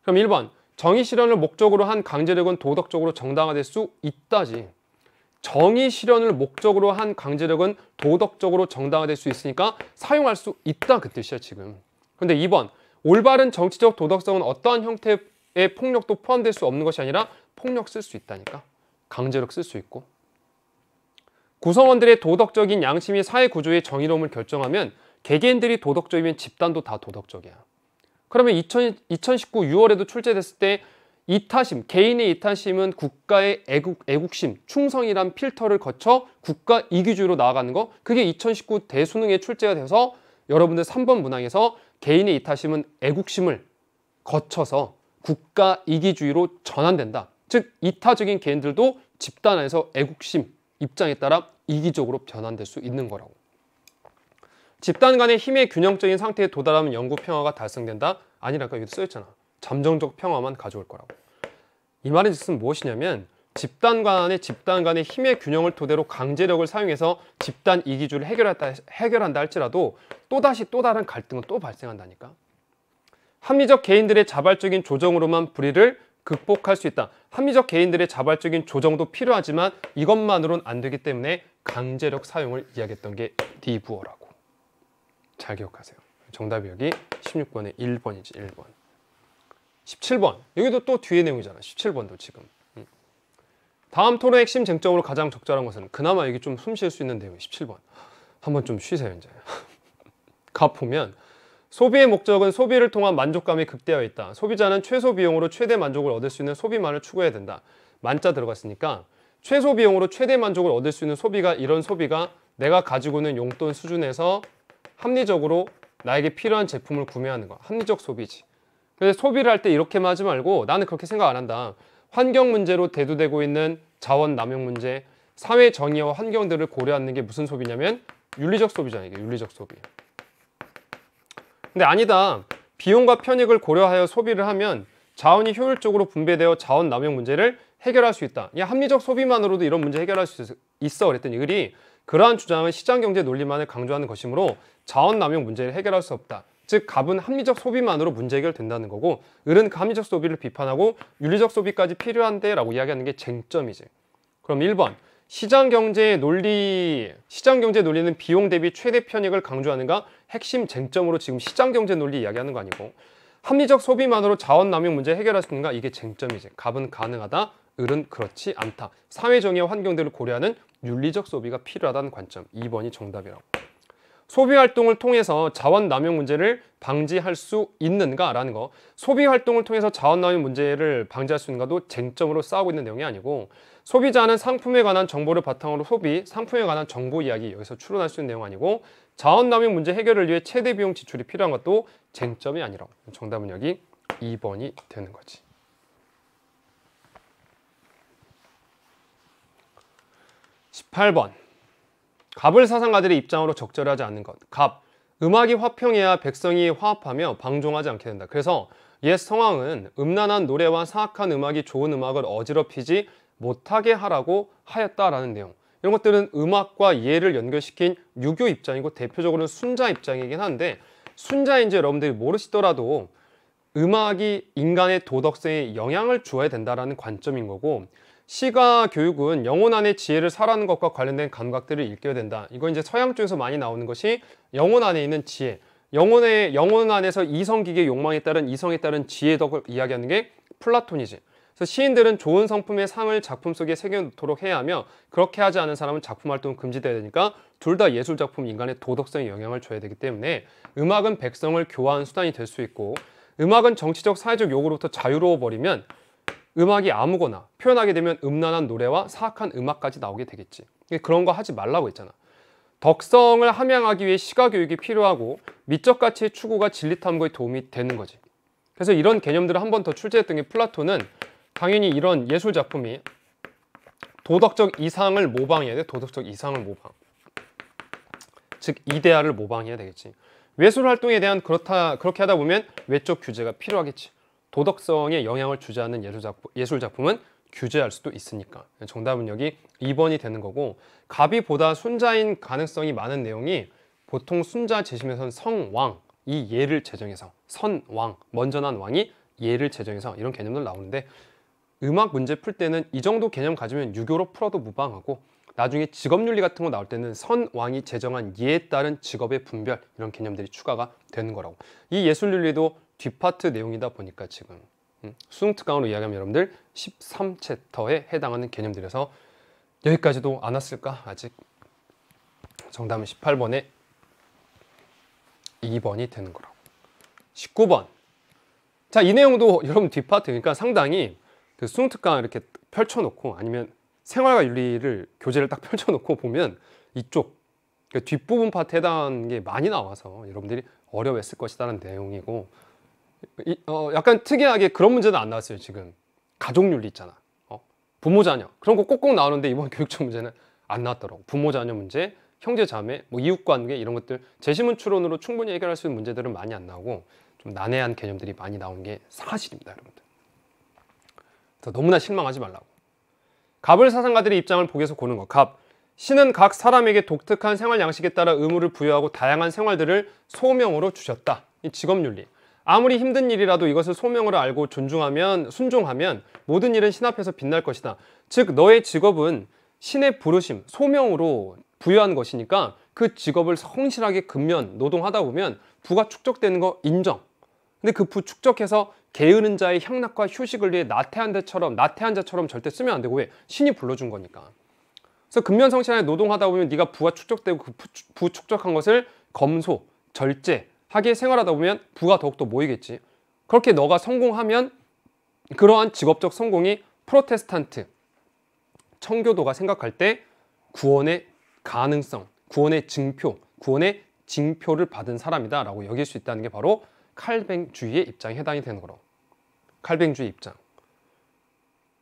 그럼 1번. 정의 실현을 목적으로 한 강제력은 도덕적으로 정당화될 수 있다지. 정의 실현을 목적으로 한 강제력은 도덕적으로 정당화될 수 있으니까 사용할 수 있다 그 뜻이야 지금. 근데 2번. 올바른 정치적 도덕성은 어떠한 형태의 폭력도 포함될 수 없는 것이 아니라 폭력 쓸 수 있다니까. 강제력 쓸 수 있고. 구성원들의 도덕적인 양심이 사회 구조의 정의로움을 결정하면 개개인들이 도덕적이면 집단도 다 도덕적이야. 그러면 2019 6월에도 출제됐을 때 이타심, 개인의 이타심은 국가의 애국심, 충성이란 필터를 거쳐 국가 이기주의로 나아가는 거, 그게 2019 대수능에 출제가 돼서 여러분들 3번 문항에서 개인의 이타심은 애국심을 거쳐서 국가 이기주의로 전환된다. 즉 이타적인 개인들도 집단 안에서 애국심 입장에 따라 이기적으로 변환될 수 있는 거라고. 집단 간의 힘의 균형적인 상태에 도달하면 영구 평화가 달성된다? 아니라니까 여기도 써있잖아. 잠정적 평화만 가져올 거라고. 이 말의 뜻은 무엇이냐면 집단 간의 힘의 균형을 토대로 강제력을 사용해서 집단 이기주의를 해결한다 할지라도 또다시 또 다른 갈등은 또 발생한다니까. 합리적 개인들의 자발적인 조정으로만 불의를 극복할 수 있다. 합리적 개인들의 자발적인 조정도 필요하지만 이것만으로는 안 되기 때문에 강제력 사용을 이야기했던 게 니부어라고. 잘 기억하세요. 정답이 여기 16번에 1번이지. 1번. 17번. 여기도 또 뒤에 내용이잖아. 17번도 지금. 다음 토론의 핵심 쟁점으로 가장 적절한 것은, 그나마 여기 좀 숨 쉴 수 있는 내용이 17번. 한번 좀 쉬세요 이제. 갑 보면 소비의 목적은 소비를 통한 만족감이 극대화해 있다. 소비자는 최소 비용으로 최대 만족을 얻을 수 있는 소비만을 추구해야 된다. 만자 들어갔으니까 최소 비용으로 최대 만족을 얻을 수 있는 소비가, 이런 소비가 내가 가지고 있는 용돈 수준에서 합리적으로 나에게 필요한 제품을 구매하는 거. 합리적 소비지. 그래서 소비를 할 때 이렇게만 하지 말고, 나는 그렇게 생각 안 한다. 환경 문제로 대두되고 있는 자원 남용 문제, 사회 정의와 환경들을 고려하는 게 무슨 소비냐면 윤리적 소비잖아요. 이게 윤리적 소비. 근데 아니다. 비용과 편익을 고려하여 소비를 하면 자원이 효율적으로 분배되어 자원 남용 문제를 해결할 수 있다. 야, 합리적 소비만으로도 이런 문제 해결할 수 있어. 그랬더니 을이 그러한 주장은 시장경제 논리만을 강조하는 것이므로 자원 남용 문제를 해결할 수 없다. 즉 갑은 합리적 소비만으로 문제 해결된다는 거고, 을은 그 합리적 소비를 비판하고 윤리적 소비까지 필요한데 라고 이야기하는 게 쟁점이지. 그럼 1번. 시장경제의 논리는 비용 대비 최대 편익을 강조하는가? 핵심 쟁점으로 지금 시장경제 논리 이야기하는 거 아니고, 합리적 소비만으로 자원 남용 문제 해결할 수 있는가? 이게 쟁점이지. 갑은 가능하다, 을은 그렇지 않다. 사회정의와 환경들을 고려하는 윤리적 소비가 필요하다는 관점. 2번이 정답이라고. 소비활동을 통해서 자원 남용 문제를 방지할 수 있는가라는 거. 소비활동을 통해서 자원 남용 문제를 방지할 수 있는가도 쟁점으로 싸우고 있는 내용이 아니고, 소비자는 상품에 관한 정보를 바탕으로 상품에 관한 정보 이야기, 여기서 추론할 수 있는 내용 아니고, 자원 남용 문제 해결을 위해 최대 비용 지출이 필요한 것도 쟁점이 아니라고. 정답은 여기 2번이 되는 거지. 18번. 갑을 사상가들의 입장으로 적절하지 않는 것. 갑, 음악이 화평해야 백성이 화합하며 방종하지 않게 된다. 그래서 옛 성왕은 음란한 노래와 사악한 음악이 좋은 음악을 어지럽히지 못하게 하라고 하였다라는 내용. 이런 것들은 음악과 예를 연결시킨 유교 입장이고, 대표적으로는 순자 입장이긴 한데, 순자인지 여러분들이 모르시더라도 음악이 인간의 도덕성에 영향을 주어야 된다는 관점인 거고, 시가 교육은 영혼 안의 지혜를 사라는 것과 관련된 감각들을 일깨워야 된다. 이거 이제 서양 쪽에서 많이 나오는 것이 영혼 안에 있는 지혜, 영혼 안에서 이성기계 욕망에 따른 이성에 따른 지혜 덕을 이야기하는 게 플라톤이지. 그래서 시인들은 좋은 성품의 상을 작품 속에 새겨놓도록 해야 하며, 그렇게 하지 않은 사람은 작품 활동은 금지돼야 되니까 둘 다 예술작품 인간의 도덕성에 영향을 줘야 되기 때문에 음악은 백성을 교화하는 수단이 될 수 있고, 음악은 정치적 사회적 요구로부터 자유로워 버리면 음악이 아무거나 표현하게 되면 음란한 노래와 사악한 음악까지 나오게 되겠지. 그런 거 하지 말라고 했잖아. 덕성을 함양하기 위해 시가교육이 필요하고, 미적 가치의 추구가 진리 탐구에 도움이 되는 거지. 그래서 이런 개념들을 한 번 더 출제했던 게, 플라톤은 당연히 이런 예술 작품이 도덕적 이상을 모방해야 돼. 도덕적 이상을 모방. 즉 이데아를 모방해야 되겠지. 예술 활동에 대한 그렇게 하다 보면 외적 규제가 필요하겠지. 도덕성에 영향을 주지 않는 예술 작품은 규제할 수도 있으니까. 정답은 여기 2번이 되는 거고, 갑이 보다 순자인 가능성이 많은 내용이 보통 순자 재심에서는 성왕, 이 예를 제정해서, 선왕, 먼저 난 왕이 예를 제정해서 이런 개념들 나오는데, 음악 문제 풀 때는 이 정도 개념 가지면 유교로 풀어도 무방하고, 나중에 직업윤리 같은 거 나올 때는 선왕이 제정한 예에 따른 직업의 분별, 이런 개념들이 추가가 되는 거라고. 이 예술윤리도 뒷파트 내용이다 보니까 지금 수능특강으로 이야기하면 여러분들 13챕터에 해당하는 개념들에서 여기까지도 안 왔을까? 아직. 정답은 18번에 2번이 되는 거라고. 19번. 자, 이 내용도 여러분 뒷파트니까 상당히 그 수능특강 이렇게 펼쳐놓고, 아니면 생활과 윤리를 교재를 딱 펼쳐놓고 보면 이쪽 그 뒷부분 파트 해당하는 게 많이 나와서 여러분들이 어려워했을 것이라는 내용이고, 약간 특이하게 그런 문제는 안 나왔어요. 지금 가족윤리 있잖아. 부모 자녀 그런 거 꼭꼭 나오는데 이번 교육청 문제는 안 나왔더라고. 부모 자녀 문제, 형제 자매, 뭐 이웃관계, 이런 것들 제시문 추론으로 충분히 해결할 수 있는 문제들은 많이 안 나오고, 좀 난해한 개념들이 많이 나오는 게 사실입니다, 여러분들. 그래서 너무나 실망하지 말라고. 갑을 사상가들의 입장을 복에서 고는 것. 갑. 신은 각 사람에게 독특한 생활 양식에 따라 의무를 부여하고 다양한 생활들을 소명으로 주셨다. 이 직업윤리. 아무리 힘든 일이라도 이것을 소명으로 알고 순종하면 모든 일은 신 앞에서 빛날 것이다. 즉 너의 직업은 신의 부르심, 소명으로 부여한 것이니까 그 직업을 성실하게 근면 노동하다 보면 부가 축적되는 거 인정. 근데 그 부 축적해서 게으른 자의 향락과 휴식을 위해 나태한 자처럼 절대 쓰면 안 되고, 왜? 신이 불러준 거니까. 그래서 근면 성실하게 노동하다 보면 네가 부가 축적되고 그 부 축적한 것을 검소, 절제하게 생활하다 보면 부가 더욱더 모이겠지. 그렇게 너가 성공하면 그러한 직업적 성공이 프로테스탄트, 청교도가 생각할 때 구원의 가능성, 구원의 증표, 구원의 징표를 받은 사람이다 라고 여길 수 있다는 게 바로 칼뱅주의의 입장에 해당이 되는 거로. 칼뱅주의 입장.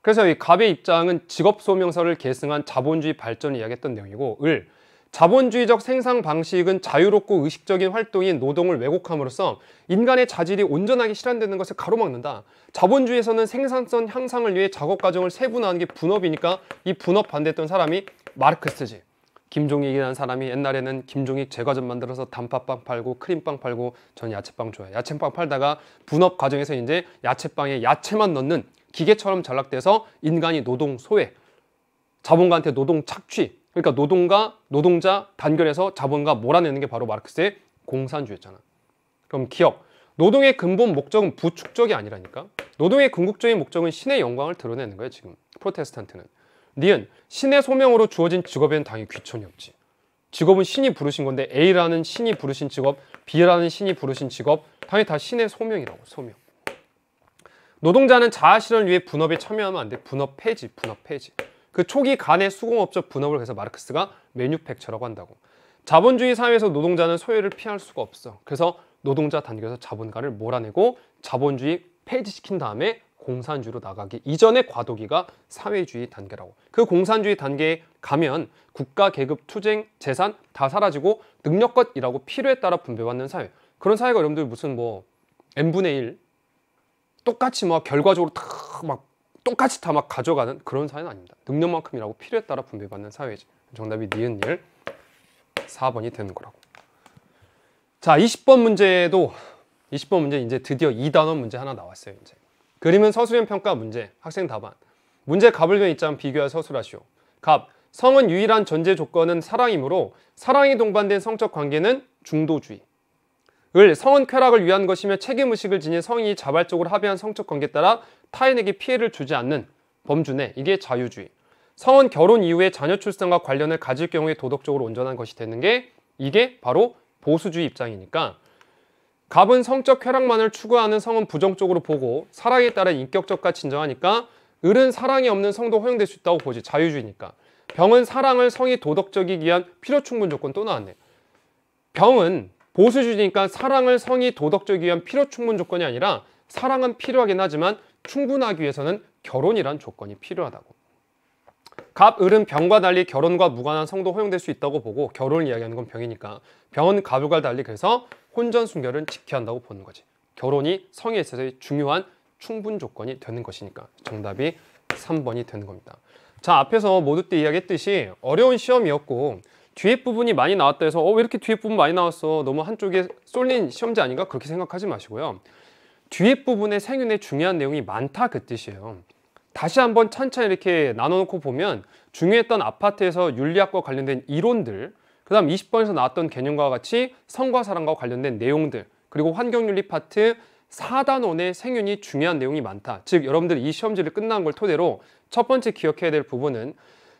그래서 이 갑의 입장은 직업소명서를 계승한 자본주의 발전을 이야기했던 내용이고, 자본주의적 생산 방식은 자유롭고 의식적인 활동인 노동을 왜곡함으로써 인간의 자질이 온전하게 실현되는 것을 가로막는다. 자본주의에서는 생산성 향상을 위해 작업 과정을 세분화하는 게 분업이니까 이 분업 반대했던 사람이 마르크스지. 김종익이라는 사람이 옛날에는 김종익 제과점 만들어서 단팥빵 팔고 크림빵 팔고, 전 야채빵 좋아해요. 야채빵 팔다가 분업 과정에서 이제 야채빵에 야채만 넣는 기계처럼 전락돼서 인간이 노동 소외, 자본가한테 노동 착취, 그러니까 노동가, 노동자 단결해서 자본가 몰아내는 게 바로 마르크스의 공산주의였잖아. 그럼 기억, 노동의 근본 목적은 부축적이 아니라니까. 노동의 궁극적인 목적은 신의 영광을 드러내는 거예요. 지금 프로테스탄트는. 니은, 신의 소명으로 주어진 직업에는 당연히 귀천이 없지. 직업은 신이 부르신 건데, A라는 신이 부르신 직업, B라는 신이 부르신 직업, 당연히 다 신의 소명이라고. 소명. 노동자는 자아 실현을 위해 분업에 참여하면 안 돼. 분업 폐지, 분업 폐지. 그 초기 간의 수공업적 분업을 그래서 마르크스가 매뉴팩처라고 한다고. 자본주의 사회에서 노동자는 소외를 피할 수가 없어. 그래서 노동자 단계에서 자본가를 몰아내고 자본주의 폐지시킨 다음에 공산주의로 나가기 이전의 과도기가 사회주의 단계라고. 그 공산주의 단계에 가면 국가, 계급, 투쟁, 재산 다 사라지고 능력껏 일하고 필요에 따라 분배받는 사회. 그런 사회가 여러분들 무슨 뭐 n분의 1 똑같이 막 결과적으로 똑같이 다 막 가져가는 그런 사회는 아닙니다. 능력만큼 일하고 필요에 따라 분배받는 사회지. 정답이 니은 1, 4번이 되는 거라고. 자, 20번 문제 이제 드디어 2단원 문제 하나 나왔어요. 이제 그림은 서술형 평가 문제, 학생 답안. 문제 갑을 된 입장 비교하 서술하시오. 갑, 성은 유일한 전제 조건은 사랑이므로 사랑이 동반된 성적 관계는 중도주의. 을, 성은 쾌락을 위한 것이며 책임의식을 지닌 성인이 자발적으로 합의한 성적 관계에 따라 타인에게 피해를 주지 않는 범주내, 이게 자유주의. 성은 결혼 이후에 자녀 출산과 관련을 가질 경우에 도덕적으로 온전한 것이 되는 게 이게 바로 보수주의 입장이니까, 갑은 성적 쾌락만을 추구하는 성은 부정적으로 보고 사랑에 따른 인격적과 진정하니까, 을은 사랑이 없는 성도 허용될 수 있다고 보지. 자유주의니까. 병은 사랑을 성이 도덕적이기 위한 필요 충분 조건 또 나왔네. 병은 보수주의니까 사랑을 성이 도덕적이기 위한 필요 충분 조건이 아니라 사랑은 필요하긴 하지만 충분하기 위해서는 결혼이란 조건이 필요하다고. 갑, 을은 병과 달리 결혼과 무관한 성도 허용될 수 있다고 보고, 결혼을 이야기하는 건 병이니까 병은 갑과 달리 그래서 혼전 순결은 지켜야 한다고 보는 거지. 결혼이 성에 있어서의 중요한 충분 조건이 되는 것이니까 정답이 3번이 되는 겁니다. 자, 앞에서 모두 때 이야기했듯이 어려운 시험이었고 뒤에 부분이 많이 나왔다 해서 왜 이렇게 뒤에 부분 많이 나왔어, 너무 한쪽에 쏠린 시험지 아닌가, 그렇게 생각하지 마시고요. 뒤에 부분에 생윤에 중요한 내용이 많다 그 뜻이에요. 다시 한번 찬찬히 이렇게 나눠놓고 보면 중요했던 아파트에서 윤리학과 관련된 이론들, 그 다음 20번에서 나왔던 개념과 같이 성과 사랑과 관련된 내용들, 그리고 환경윤리 파트 4단원의 생윤이 중요한 내용이 많다. 즉 여러분들이 이 시험지를 끝난 걸 토대로 첫 번째 기억해야 될 부분은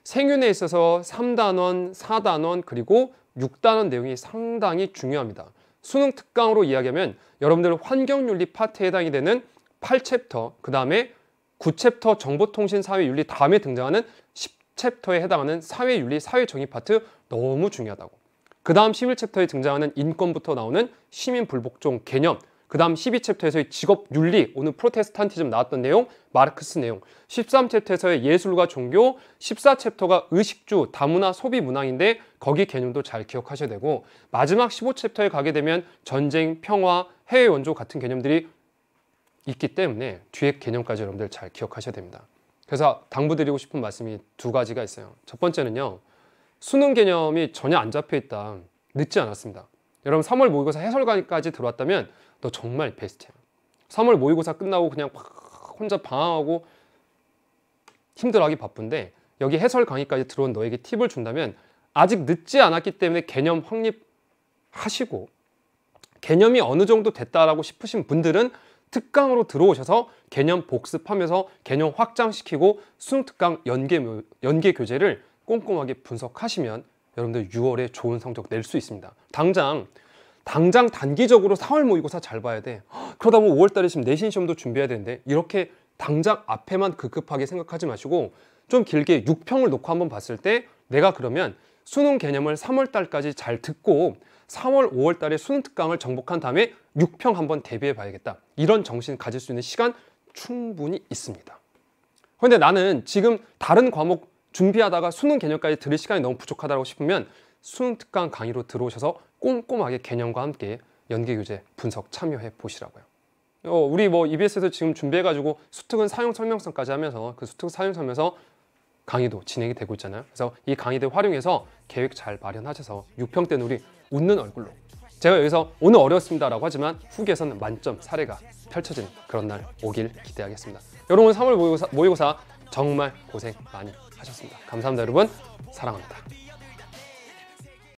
생윤에 있어서 3단원, 4단원, 그리고 6단원 내용이 상당히 중요합니다. 수능 특강으로 이야기하면 여러분들 환경윤리 파트에 해당이 되는 8챕터, 그 다음에 9챕터 정보통신사회윤리 다음에 등장하는 10챕터에 해당하는 사회윤리, 사회정의 파트 너무 중요하다고. 그 다음 11챕터에 등장하는 인권부터 나오는 시민불복종 개념, 그 다음 12챕터에서의 직업윤리, 오늘 프로테스탄티즘 나왔던 내용, 마르크스 내용, 13챕터에서의 예술과 종교, 14챕터가 의식주, 다문화, 소비문항인데 거기 개념도 잘 기억하셔야 되고, 마지막 15챕터에 가게 되면 전쟁, 평화, 해외 원조 같은 개념들이 있기 때문에 뒤에 개념까지 여러분들 잘 기억하셔야 됩니다. 그래서 당부드리고 싶은 말씀이 두 가지가 있어요. 첫 번째는요, 수능 개념이 전혀 안 잡혀있다, 늦지 않았습니다. 여러분 3월 모의고사 해설강의까지 들어왔다면 너 정말 베스트야. 3월 모의고사 끝나고 그냥 혼자 방황하고 힘들어하기 바쁜데 여기 해설 강의까지 들어온 너에게 팁을 준다면 아직 늦지 않았기 때문에 개념 확립하시고 개념이 어느 정도 됐다라고 싶으신 분들은 특강으로 들어오셔서 개념 복습하면서 개념 확장시키고 수능 특강 연계 교재를 꼼꼼하게 분석하시면 여러분들 6월에 좋은 성적 낼 수 있습니다. 당장 단기적으로 4월 모의고사 잘 봐야 돼. 그러다 보면 5월 달에 지금 내신 시험도 준비해야 되는데 이렇게 당장 앞에만 급급하게 생각하지 마시고 좀 길게 6평을 놓고 한번 봤을 때 내가 그러면 수능 개념을 3월 달까지 잘 듣고 4월, 5월 달에 수능 특강을 정복한 다음에 6평 한번 대비해 봐야겠다. 이런 정신 가질 수 있는 시간 충분히 있습니다. 그런데 나는 지금 다른 과목 준비하다가 수능 개념까지 들을 시간이 너무 부족하다고 싶으면 수능 특강 강의로 들어오셔서 꼼꼼하게 개념과 함께 연계교재 분석 참여해 보시라고요. 우리 EBS에서 지금 준비해가지고 수특은 사용 설명서까지 하면서 그 수특 사용 설명서 강의도 진행이 되고 있잖아요. 그래서 이 강의들 활용해서 계획 잘 마련하셔서 6평 때는 우리 웃는 얼굴로 제가 여기서 오늘 어려웠습니다 라고 하지만 후기에서는 만점 사례가 펼쳐지는 그런 날 오길 기대하겠습니다. 여러분 3월 모의고사 정말 고생 많이 하셨습니다. 감사합니다 여러분. 사랑합니다.